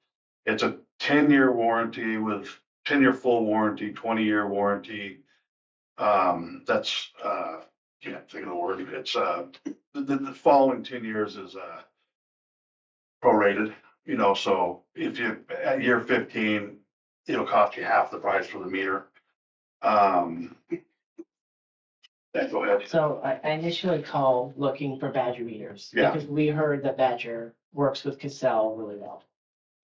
It's a 10-year warranty with 10-year full warranty, 20-year warranty. That's can't think of the word. It's the following 10 years is prorated, so if you at year 15, it'll cost you half the price for the meter. Go ahead. So I initially called looking for Badger meters. Yeah. Because we heard that Badger works with Cassell really well.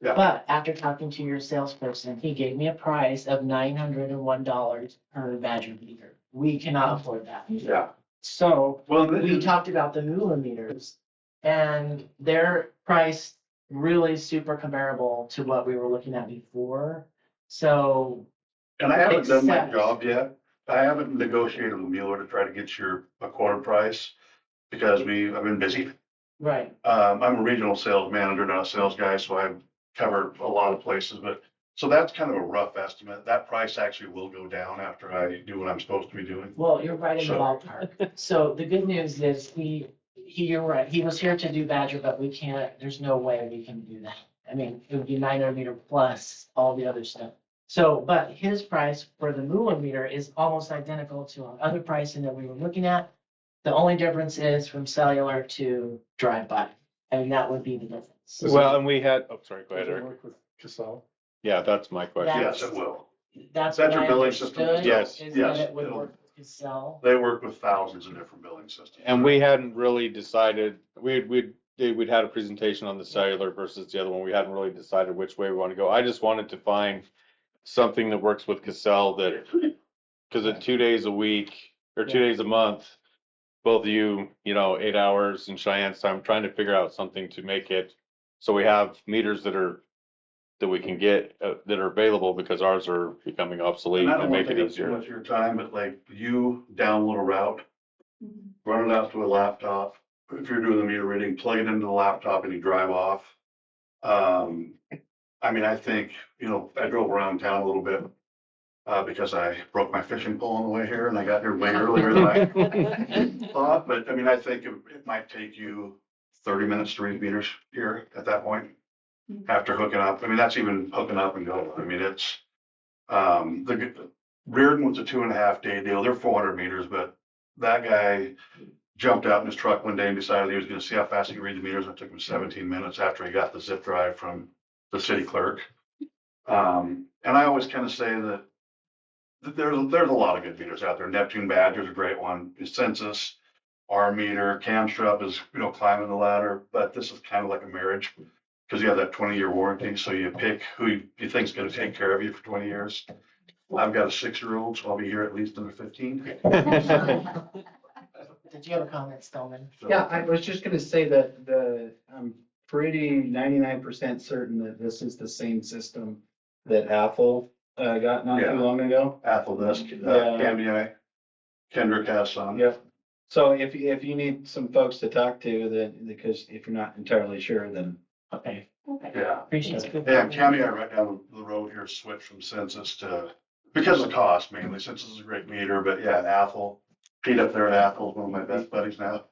Yeah. But after talking to your salesperson, he gave me a price of $901 per Badger meter. We cannot afford that. Yeah. So Well, we talked about the Moolah meters and they're priced really super comparable to what we were looking at before. So And I haven't done my Except- job yet. I haven't negotiated with Mueller to try to get a quoted price because I've been busy. right. I'm a regional sales manager, not a sales guy, so I've covered a lot of places, but so that's kind of a rough estimate. That price actually will go down after I do what I'm supposed to be doing. Well, you're right in the So- ballpark. So the good news is you're right. He was here to do Badger, but we can't, there's no way we can do that. I mean, it would be 900 meter plus all the other stuff. So, but his price for the Moolah meter is almost identical to our other pricing that we were looking at. The only difference is from cellular to drive-by. I mean, that would be the difference. Well, and we had, oh, sorry, go ahead, Eric. Work with Casell? Yeah, that's my question. Yes, it will. That's That's what your I billing system. understood. Yes. Is Yes, that it would it'll- work with Casell. They work with thousands of different billing systems. And we hadn't really decided, we'd had a presentation on the cellular versus the other one. We hadn't really decided which way we want to go. I just wanted to find something that works with Cassell that, because at 2 days a week or 2 days a month, both of you, 8 hours in Cheyenne's time, trying to figure out something to make it so we have meters that we can get that are available because ours are becoming obsolete And I and don't want make to it take up too easier. much of your time, but like you download a route, run it out to a laptop. If you're doing the meter reading, plug it into the laptop and you drive off. I mean, I think, I drove around town a little bit because I broke my fishing pole on the way here and I got here way earlier than I thought. But I mean, I think it might take you 30 minutes to read meters here at that point after hooking up. I mean, that's even hooking up and going. I mean, it's, the Reardon was a 2.5 day deal. They're 400 meters, but that guy jumped out in his truck one day and decided he was going to see how fast he could read the meters. It took him 17 minutes after he got the zip drive from the city clerk. And I always kind of say that there's a lot of good meters out there. Neptune Badger is a great one. Census, our meter, Camstrap is, climbing the ladder, but this is kind of like a marriage because you have that 20-year warranty. So you pick who you think is going to take care of you for 20 years. I've got a 6-year-old, so I'll be here at least another 15. Did you have a comment, Stillman? Yeah, I was just gonna say that I'm pretty 99% certain that this is the same system that Apple got not Yeah. too long ago. Apple does, Cambiai, Kendrick has some. Yep. So if you need some folks to talk to, then, because if you're not entirely sure, then. Okay. Yeah. Appreciate it. Yeah, Cambiai right down the road here switched from Census to, because of cost mainly. Census is a great meter, but yeah, Apple. Pete up there at Apple is one of my best buddies now.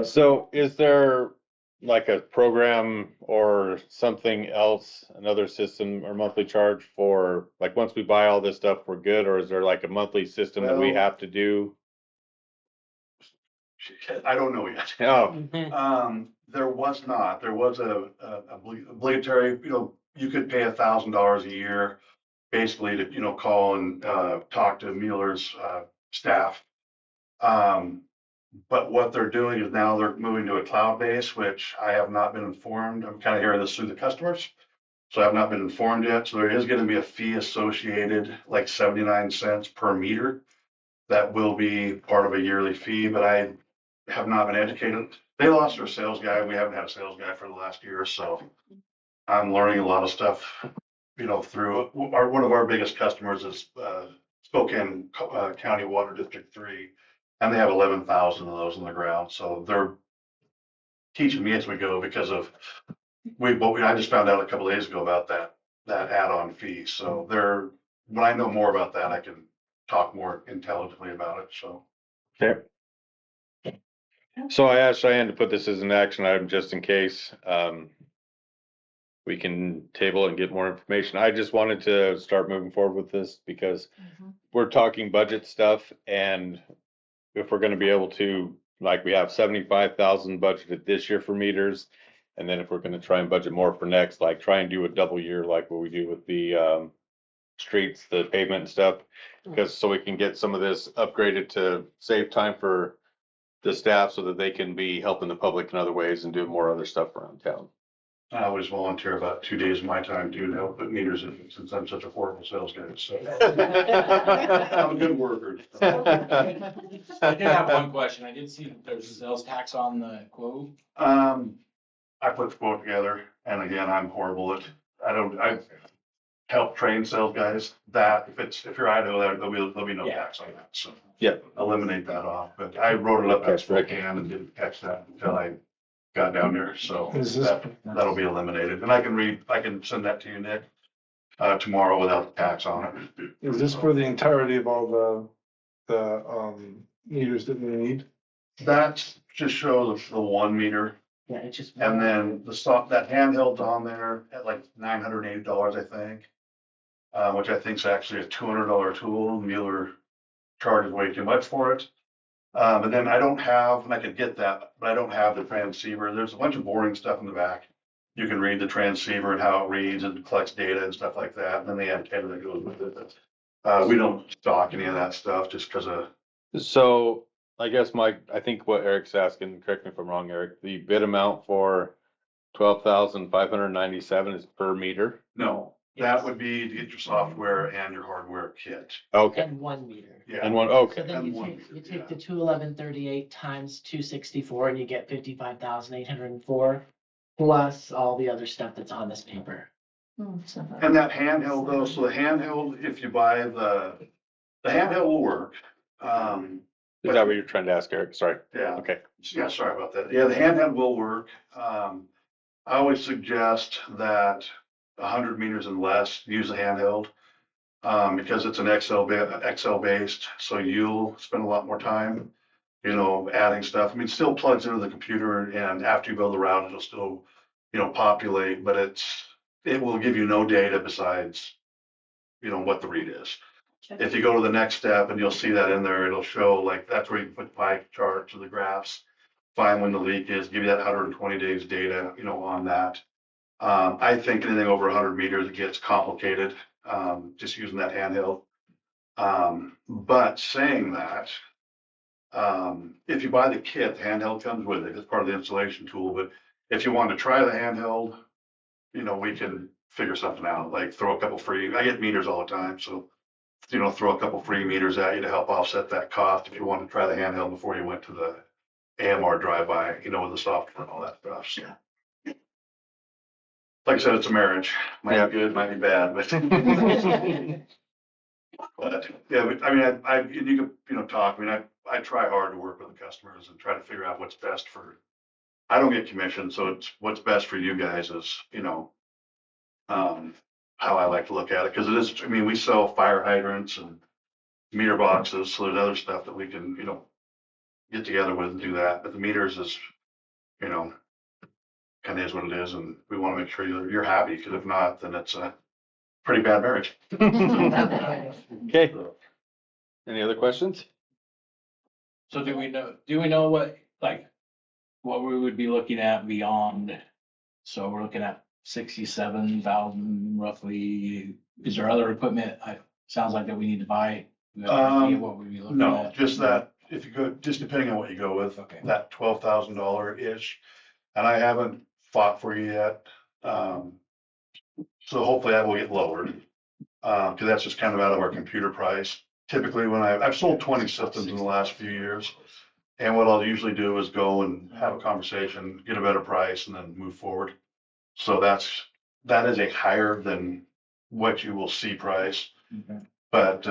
So is there like a program or something else, another system or monthly charge for, like, once we buy all this stuff, we're good? Or is there like a monthly system that we Well- have to do? I don't know yet. Oh, There was not. There was a obligatory, you could pay $1,000 a year, basically to, call and, talk to Mueller's, staff. But what they're doing is now they're moving to a cloud base, which I have not been informed. I'm kind of hearing this through the customers. So I've not been informed yet. So there is going to be a fee associated, like 79 cents per meter. That will be part of a yearly fee, but I have not been educated. They lost their sales guy. We haven't had a sales guy for the last year or so. I'm learning a lot of stuff, through one of our biggest customers is Spokane County Water District 3, and they have 11,000 of those on the ground. So they're teaching me as we go because of I just found out a couple of days ago about that add-on fee. So when I know more about that, I can talk more intelligently about it. So. okay. So I asked Cheyenne to put this as an action item just in case. We can table and get more information. I just wanted to start moving forward with this because we're talking budget stuff, and if we're gonna be able to, like, we have 75,000 budgeted this year for meters, and then if we're gonna try and budget more for next, like try and do a double year like what we do with the streets, the pavement and stuff, because so we can get some of this upgraded to save time for the staff so that they can be helping the public in other ways and do more other stuff around town. I always volunteer about 2 days of my time too to help put meters in, since I'm such a horrible sales guy, so. I'm a good worker. I did have one question. I did see that there's a sales tax on the quote. I put the quote together, and again, I'm horrible at, I help train sales guys that if you're Idaho, there'll be no tax on that, so. Yeah. Eliminate that off, but I wrote it up as I can and didn't catch that until I got down there, so that'll be eliminated, and I can send that to you, Nick, tomorrow without the tax on it. Is this for the entirety of all the meters that we need? That just shows the 1 meter. Yeah, it's just. And then that handheld's on there at like $980, I think. Which I think is actually a $200 tool. Mueller charges way too much for it. And then I don't have, and I could get that, but I don't have the transceiver. There's a bunch of boring stuff in the back. You can read the transceiver and how it reads and collects data and stuff like that. And then the antenna that goes with it. We don't stock any of that stuff just because of. So I guess I think what Eric's asking, correct me if I'm wrong, Eric, the bid amount for 12,597 is per meter? No, that would be to get your software and your hardware kit. Okay. And 1 meter. Yeah. And okay. So then you take the 21138 times 264 and you get 55,804 plus all the other stuff that's on this paper. And that handheld though, so the handheld, if you buy the handheld will work. Is that what you're trying to ask, Eric? Sorry. Yeah. Okay. Yeah, sorry about that. Yeah, the handheld will work. I always suggest that 100 meters and less, use the handheld. Because it's an Excel based, so you'll spend a lot more time, adding stuff. I mean, it still plugs into the computer, and after you build the route, it'll still, populate, but it will give you no data besides, what the read is. If you go to the next step and you'll see that in there, it'll show like, that's where you can put pie charts or the graphs, find when the leak is, give you that 120 days data, on that. I think anything over 100 meters, it gets complicated, just using that handheld. But saying that, if you buy the kit, the handheld comes with it. It's part of the installation tool. But if you want to try the handheld, we can figure something out, like throw a couple free, I get meters all the time. So, throw a couple free meters at you to help offset that cost if you want to try the handheld before you went to the AMR drive-by, with the software and all that stuff. So. Like I said, it's a marriage. Might be good, might be bad, but. But yeah, I mean, you could, talk. I mean, I try hard to work with the customers and try to figure out what's best for. I don't get commission, so it's what's best for you guys is, how I like to look at it, because it is. I mean, we sell fire hydrants and meter boxes, so there's other stuff that we can, get together with and do that. But the meters is, kind of is what it is, and we want to make sure you're happy, because if not, then it's a pretty bad marriage. Okay. Any other questions? So do we know what we would be looking at beyond? So we're looking at 67,000 roughly. Is there other equipment? Sounds like that we need to buy. Do we have an idea what we'd be looking No, at? just that, if you go, just depending on what you go with, that $12,000-ish, and I haven't fought for you yet. So hopefully that will get lowered, because that's just kind of out of our computer price. Typically, when I've sold 20 systems in the last few years, and what I'll usually do is go and have a conversation, get a better price, and then move forward. So that is a higher than what you will see price, but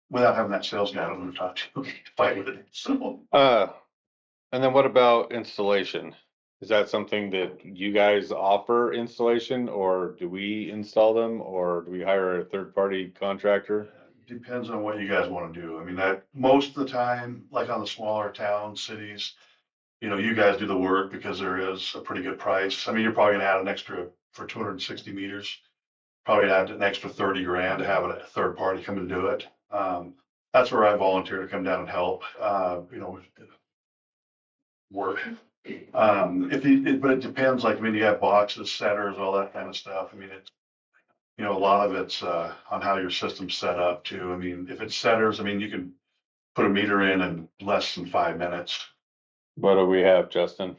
without having that sales guy, I don't want to talk to fight with it. So. And then what about installation? Is that something that you guys offer installation, or do we install them, or do we hire a third-party contractor? Depends on what you guys want to do. I mean, that most of the time, like on the smaller towns, cities, you guys do the work because there is a pretty good price. I mean, you're probably gonna add an extra for 260 meters, probably add an extra 30 grand to have a third party come and do it. That's where I volunteer to come down and help, work. But it depends, like, I mean, you have boxes, setters, all that kind of stuff. I mean, it's, a lot of it's, on how your system's set up too. I mean, if it's setters, I mean, you can put a meter in less than 5 minutes. What do we have, Justin?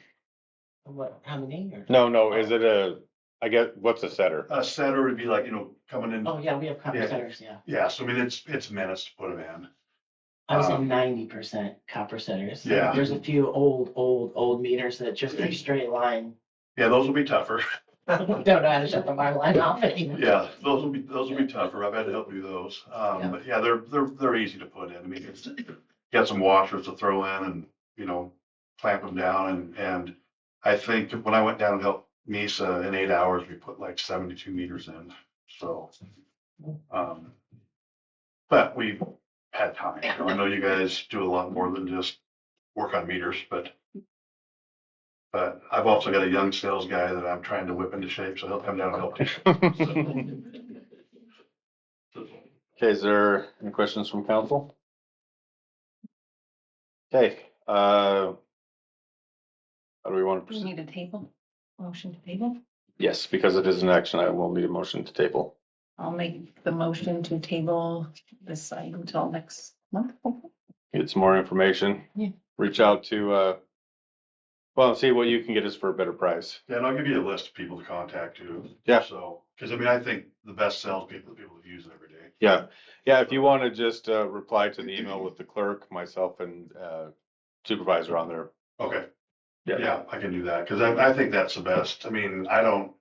What, how many? Or- No, is it I get, what's a setter? A setter would be like, coming in. Oh, yeah, we have copper Yeah. setters, yeah. Yeah, so I mean, it's minutes to put them in. I was at 90% copper setters. Yeah. There's a few old meters that just a straight line. Yeah, those will be tougher. Don't know how to shut the wire line off anymore. Yeah, those will be tougher. I've had to help do those. But yeah, they're easy to put in. I mean, it's got some washers to throw in and, clamp them down. And I think when I went down and helped Misa in 8 hours, we put like 72 meters in. So, but we had time. I know you guys do a lot more than just work on meters, but I've also got a young sales guy that I'm trying to whip into shape, so he'll come down and help too. Okay, is there any questions from council? Okay, how do we want to We proceed? need a table, motion to table. Yes, because it is an action item, we'll need a motion to table. I'll make the motion to table this item until next month. Get some more information. Yeah. Reach out to, see what you can get us for a better price. Yeah, and I'll give you a list of people to contact too. Yeah. So, because I mean, I think the best salespeople are the people that use it every day. Yeah, if you want to just reply to the email with the clerk, myself and supervisor on there. Okay. Yeah. Yeah, I can do that, because I think that's the best. I mean, I don't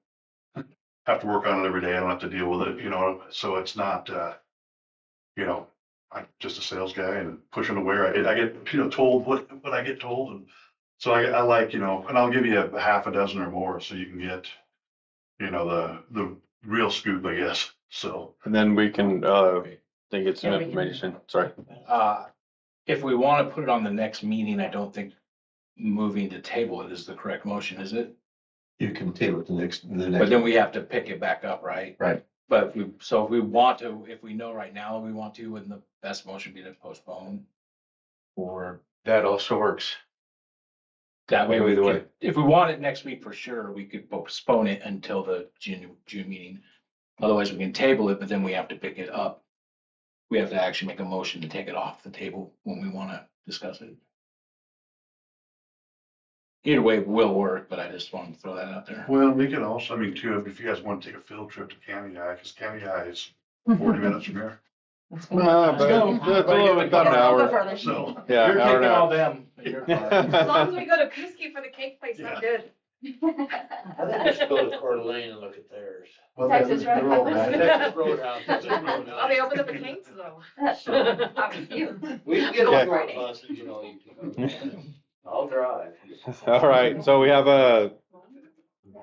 have to work on it every day. I don't have to deal with it, so it's not, I'm just a sales guy and pushing away. I get, told what I get told. And so I like, and I'll give you a half a dozen or more so you can get, the real scoop, I guess. So. And then we can, then get some information, sorry. If we want to put it on the next meeting, I don't think moving to table it is the correct motion, is it? You can table it the next. But then we have to pick it back up, right? Right. But if we want to, if we know right now we want to, wouldn't the best motion be to postpone? Or That also works. that way we Either way. could, if we want it next week for sure, we could postpone it until the June meeting. Otherwise, we can table it, but then we have to pick it up. We have to actually make a motion to take it off the table when we want to discuss it. Either way will work, but I just wanted to throw that out there. Well, we can also, I mean, too, if you guys want to take a field trip to Cammy Eye, because Cammy Eye is 40 minutes from here. But it's a little bit, about an hour. So. Yeah, You're an hour and taking a all half. them. As long as we go to Kuski for the cake place, I'm good. I think we should go to Coeur d'Alene and look at theirs. Well, Texas they're all bad. Texas Roadhouse. Texas Roadhouse. Oh, they opened up a Kinks though. We can get on Okay. board buses, you can. I'll drive. All right, so we have a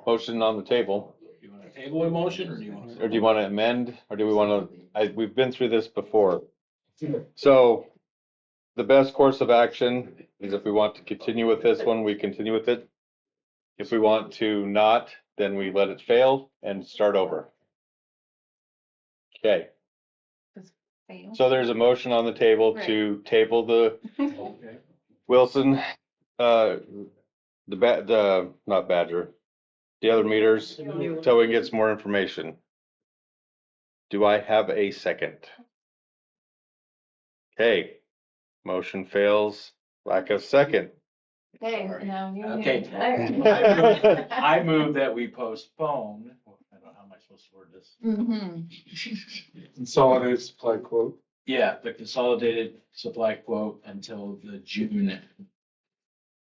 motion on the table. You want a table in motion or do you want? Or do you want to amend, or do we want to, we've been through this before. So the best course of action is if we want to continue with this one, we continue with it. If we want to not, then we let it fail and start over. Okay, Fail. so there's a motion on the table to table the Wilson, not Badger, the other meters, till we can get some more information. Do I have a second? Okay, motion fails, lack of second. Okay, now you. Okay. I move that we postpone, I don't know how am I supposed to word this? Consolidated supply quote. Yeah, the consolidated supply quote until the June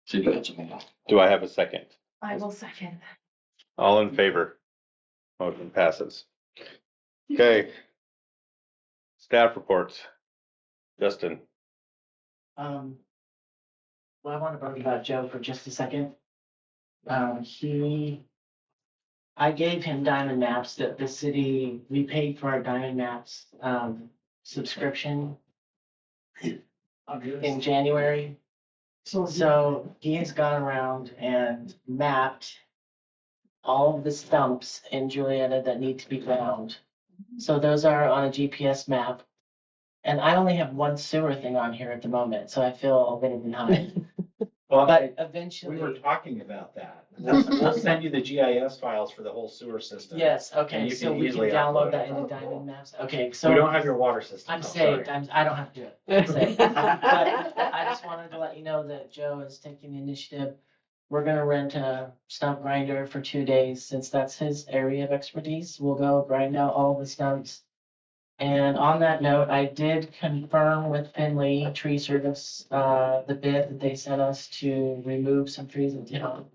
city council meeting. Do I have a second? I will second. All in favor? Motion passes. Okay. Staff reports. Justin. Well, I want to talk about Joe for just a second. I gave him Diamond Maps that the city, we paid for our Diamond Maps, subscription in January. So he has gone around and mapped all of the stumps in Juliaetta that need to be ground. So those are on a GPS map. And I only have one sewer thing on here at the moment, so I feel a little behind. Well, But eventually. we were talking about that. We'll send you the GIS files for the whole sewer system. Yes, And okay, you so we can easily download upload that it. into Diamond Maps, okay, so. We don't have your water system. I'm though, saved, sorry. I don't have to do it, I'm saved. But I just wanted to let you know that Joe is taking the initiative. we're gonna rent a stump grinder for 2 days, since that's his area of expertise. We'll go grind out all the stumps. And on that note, I did confirm with Finley Tree Service, the bid that they sent us to remove some trees in town.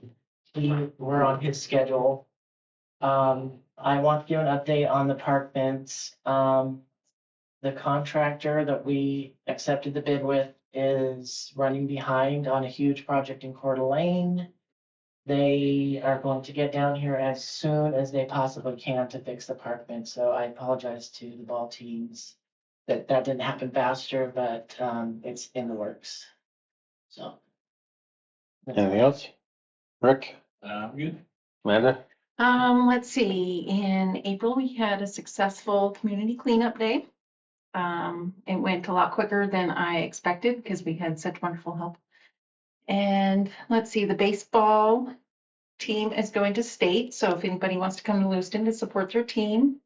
We're on his schedule. I want to give an update on the park fence. The contractor that we accepted the bid with is running behind on a huge project in Coeur d'Alene. They are going to get down here as soon as they possibly can to fix the park fence, so I apologize to the ball teams that that didn't happen faster, but, it's in the works. So. Anything else? Rick? Good. Amanda? Let's see, in April, we had a successful community cleanup day. It went a lot quicker than I expected because we had such wonderful help. And let's see, the baseball team is going to state, so if anybody wants to come to Lewiston to support their team.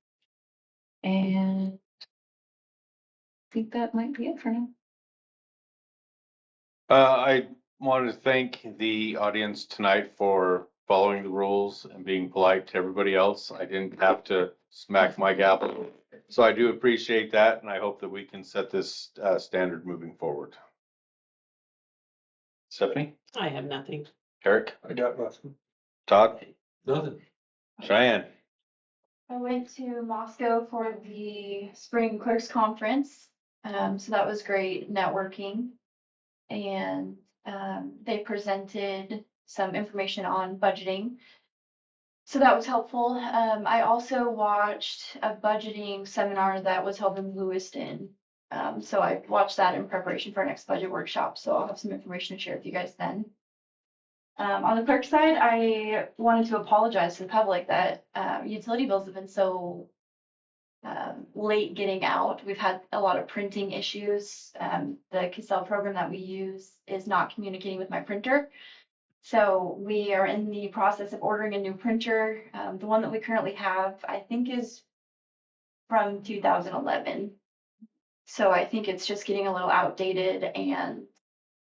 And I think that might be it for now. I wanted to thank the audience tonight for following the rules and being polite to everybody else. I didn't have to smack my gavel. So I do appreciate that, and I hope that we can set this standard moving forward. Stephanie? I have nothing. Eric? I got nothing. Todd? Nothing. Cheyenne? I went to Moscow for the Spring Clerks Conference. So that was great networking. And they presented some information on budgeting. So that was helpful. I also watched a budgeting seminar that was held in Lewiston. So I watched that in preparation for our next budget workshop. So I'll have some information to share with you guys then. On the clerk side, I wanted to apologize to the public that utility bills have been so late getting out. We've had a lot of printing issues. The Cassell program that we use is not communicating with my printer. So we are in the process of ordering a new printer. The one that we currently have, I think, is from 2011. So I think it's just getting a little outdated, and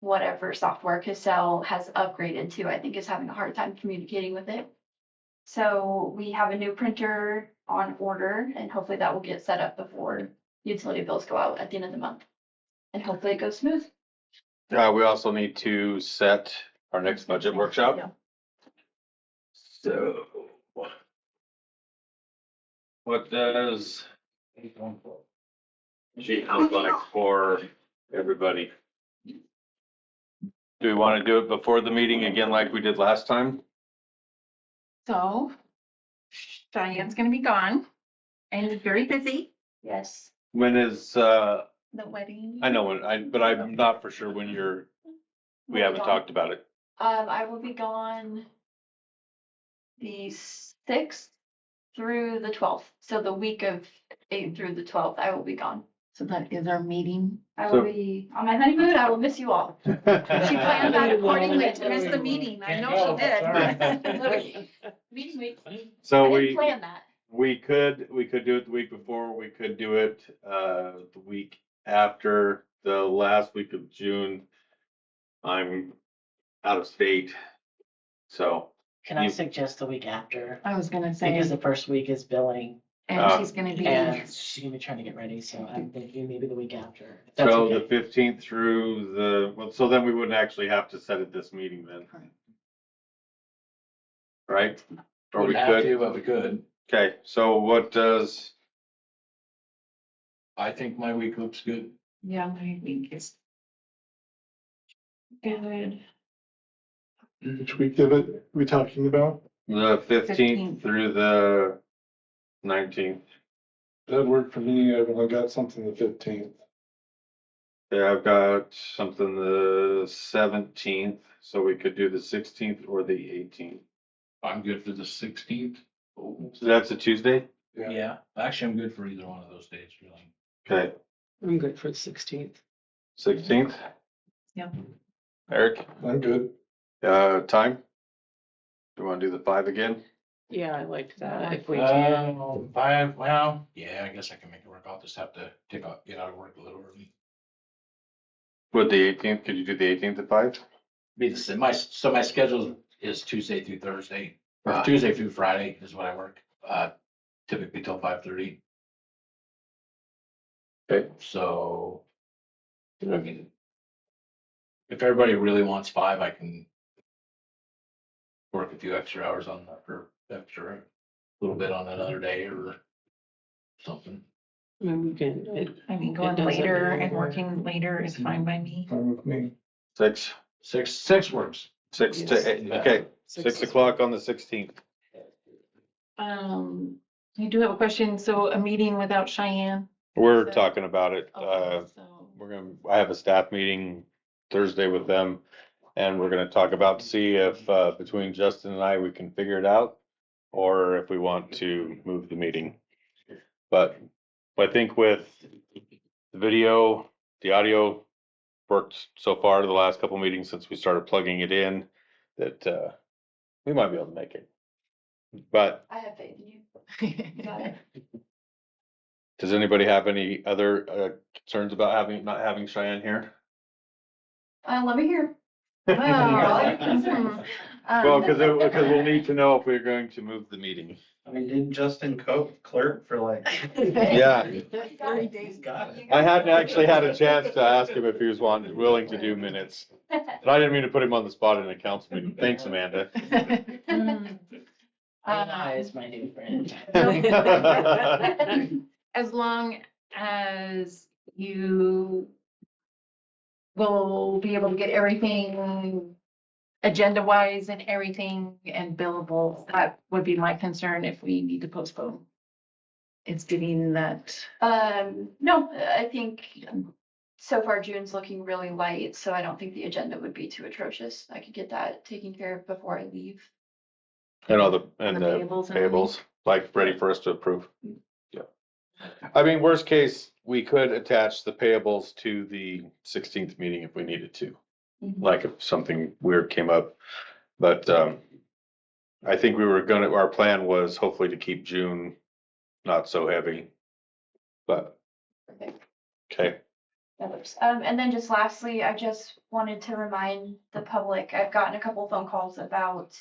whatever software Cassell has upgraded to, I think is having a hard time communicating with it. So we have a new printer on order, and hopefully that will get set up before utility bills go out at the end of the month. And hopefully it goes smooth. We also need to set our next budget workshop. Yeah. So what does she look like for everybody? Do we want to do it before the meeting again like we did last time? So Cheyenne's gonna be gone and very busy. Yes. When is, The wedding. I know but I'm not for sure when we haven't talked about it. I will be gone the 6th through the 12th. So the week of 8th through the 12th, I will be gone. So that is our meeting. I will be on my honeymoon. I will miss you all. She planned that accordingly to miss the meeting. I know she did. Meeting week. So I we didn't plan that. we could do it the week before. We could do it the week after. The last week of June, I'm out of state. So Can I suggest the week after? I was gonna say. Because the first week is billing. And she's gonna be. And she's gonna be trying to get ready, so I'm thinking maybe the week after. if that's so okay. the 15th through so then we wouldn't actually have to set it this meeting then. Right? Or we Wouldn't have could. to, but we could. Okay, so what does? I think my week looks good. Yeah, my week is good. Which week of it we talking about? The 15th 15th. through the 19th. That worked for me. I've only got something the 15th. Yeah, I've got something the 17th, so we could do the 16th or the 18th. I'm good for the 16th. So that's a Tuesday? Yeah, actually, I'm good for either one of those days, really. Okay, I'm good for the 16th. 16th? Yeah. Eric? I'm good. Time? Do you want to do the 5 again? Yeah, I like that if we can. 5, well, yeah, I guess I can make it work. I'll just have to get out of work a little early. Would the 18th, could you do the 18th at 5? be the same. So my schedule is Tuesday through Thursday, or Tuesday through Friday is when I work, typically till 5:30. Okay. So, I mean, if everybody really wants 5, I can work a few extra hours on that, or extra, a little bit on another day or something. I mean, we can, I mean, it going doesn't later matter. and working later is fine by me. Fine with me. 6, 6 works. 6 Yes. to 8, okay, 6 o'clock on the 16th. I do have a question. So a meeting without Cheyenne? We're So- talking about it. Okay, so I have a staff meeting Thursday with them. And we're gonna talk about to see if, between Justin and I, we can figure it out. Or if we want to move the meeting. But I think with the video, the audio worked so far the last couple meetings since we started plugging it in, that, we might be able to make it. But I have faith in you. Got it. does anybody have any other, concerns about not having Cheyenne here? Let me hear. Wow. Well, because we'll need to know if we're going to move the meeting. I mean, didn't Justin clerk for like? Yeah. 30 days. Got it. I hadn't actually had a chance to ask him if he was willing to do minutes. And I didn't mean to put him on the spot in a council meeting. Thanks, Amanda. AI is my new friend. As long as you will be able to get everything agenda-wise and everything and billable, that would be my concern if we need to postpone. It's getting that. No, I think so far June's looking really light, so I don't think the agenda would be too atrocious. I could get that taken care of before I leave. And all the payables and payables, like ready for us to approve. Yeah. I mean, worst case, we could attach the payables to the 16th meeting if we needed to. Like if something weird came up, but, I think our plan was hopefully to keep June not so heavy. But, okay. That works. And then just lastly, I just wanted to remind the public, I've gotten a couple phone calls about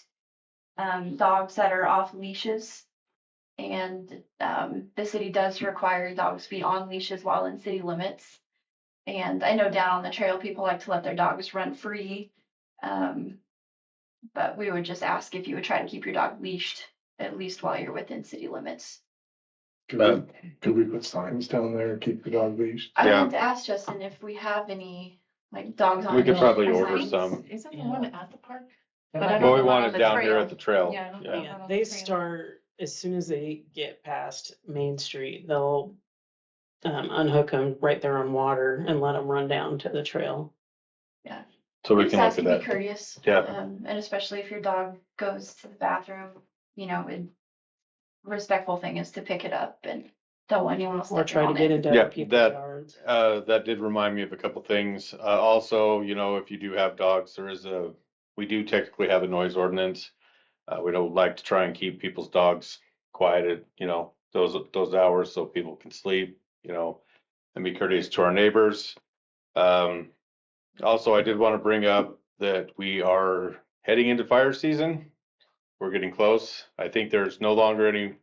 dogs that are off leashes. And the city does require dogs be on leashes while in city limits. And I know down on the trail, people like to let their dogs run free. But we would just ask if you would try to keep your dog leashed, at least while you're within city limits. Could we put signs down there, keep the dog leashed? I Yeah. wanted to ask Justin if we have any, like, dogs on. We could leash probably or order signs. some. Isn't the one at the park? Well, we want it down here at the trail. Yeah, I don't know Yeah. about on the They trail. start, as soon as they get past Main Street, they'll unhook them right there on Water and let them run down to the trail. Yeah. So we Just can look ask at to be that. courteous. Yeah. And especially if your dog goes to the bathroom, respectful thing is to pick it up and don't want anyone else. Or try to get into Yeah, other people's yards. that did remind me of a couple things. Also, if you do have dogs, we do technically have a noise ordinance. We don't like to try and keep people's dogs quiet at, those hours so people can sleep, and be courteous to our neighbors. Also, I did want to bring up that we are heading into fire season. We're getting close. I think there's no longer any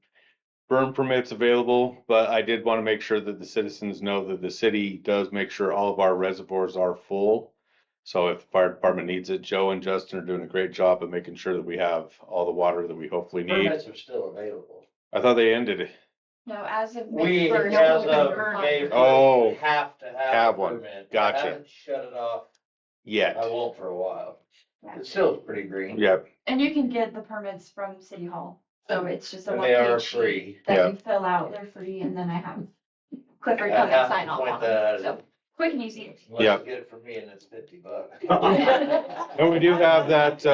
burn permits available, but I did want to make sure that the citizens know that the city does make sure all of our reservoirs are full. So if the fire department needs it, Joe and Justin are doing a great job of making sure that we have all the water that we hopefully need. Permits are still available. I thought they ended it. No, as of We, May 1st. as we've been of burning. May Oh, 1st, have to have have a one. permit. Gotcha. I haven't shut it off. Yet. I won't for a while. It's still pretty green. Yep. And you can get the permits from City Hall. So it's just a And they are one-page sheet free. that Yeah. you fill out. They're free, and then I have Clifford I come and have sign to off point on that it. out. So quick and easy. Unless Yeah. you get it from me and it's $50. And we do have that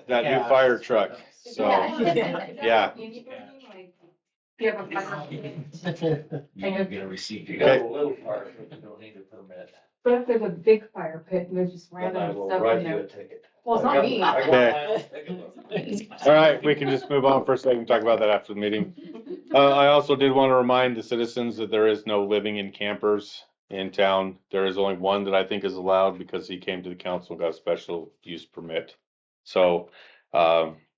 new fire truck. So, yeah. Do you have a fire? You can get a receipt. You got a little part, but you don't need a permit. But if there's a big fire pit and there's just Then I random will stuff write in you a there. ticket. Well, it's I not got- me. I got Okay. my own ticket. All right, we can just move on for a second and talk about that after the meeting. I also did want to remind the citizens that there is no living in campers in town. There is only one that I think is allowed because he came to the council and got a special use permit. So,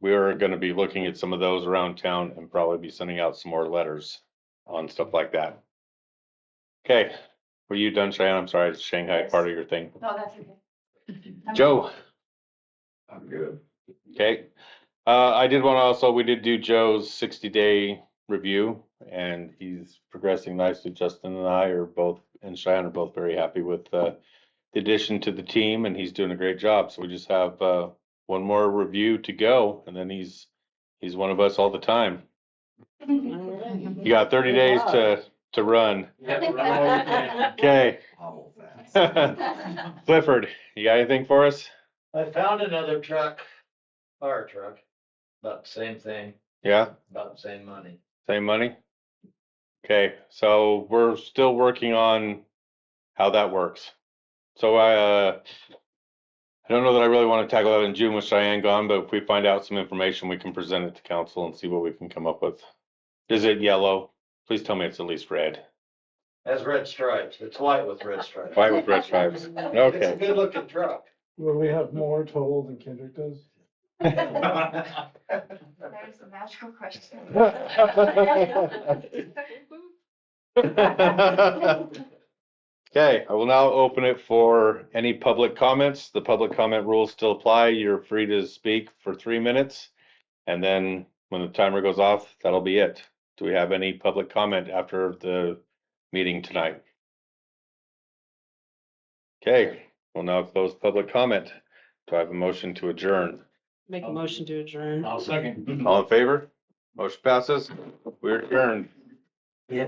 we are gonna be looking at some of those around town and probably be sending out some more letters on stuff like that. Okay, were you done, Cheyenne? I'm sorry, it's Shanghai part of your thing. No, that's okay. Joe? I'm good. Okay. We did do Joe's 60-day review and he's progressing nicely. Justin and I are both, and Cheyenne are both very happy with, the addition to the team and he's doing a great job. So we just have, one more review to go and then he's one of us all the time. You got 30 days to run. Okay. Clifford, you got anything for us? I found another truck, fire truck, about the same thing, Yeah, about the same money. same money? Okay, so we're still working on how that works. So I don't know that I really want to tackle that in June with Cheyenne gone, but if we find out some information, we can present it to council and see what we can come up with. Is it yellow? Please tell me it's at least red. Has red stripes. It's white with red stripes. White with red stripes. It's a Okay. good looking truck. Will we have more total than Kendrick does? That is a magical question. Okay, I will now open it for any public comments. The public comment rules still apply. You're free to speak for 3 minutes. And then when the timer goes off, that'll be it. Do we have any public comment after the meeting tonight? Okay, we'll now close public comment. Do I have a motion to adjourn? Make a motion to adjourn. I'll second. All in favor? Motion passes. We're adjourned. Yeah.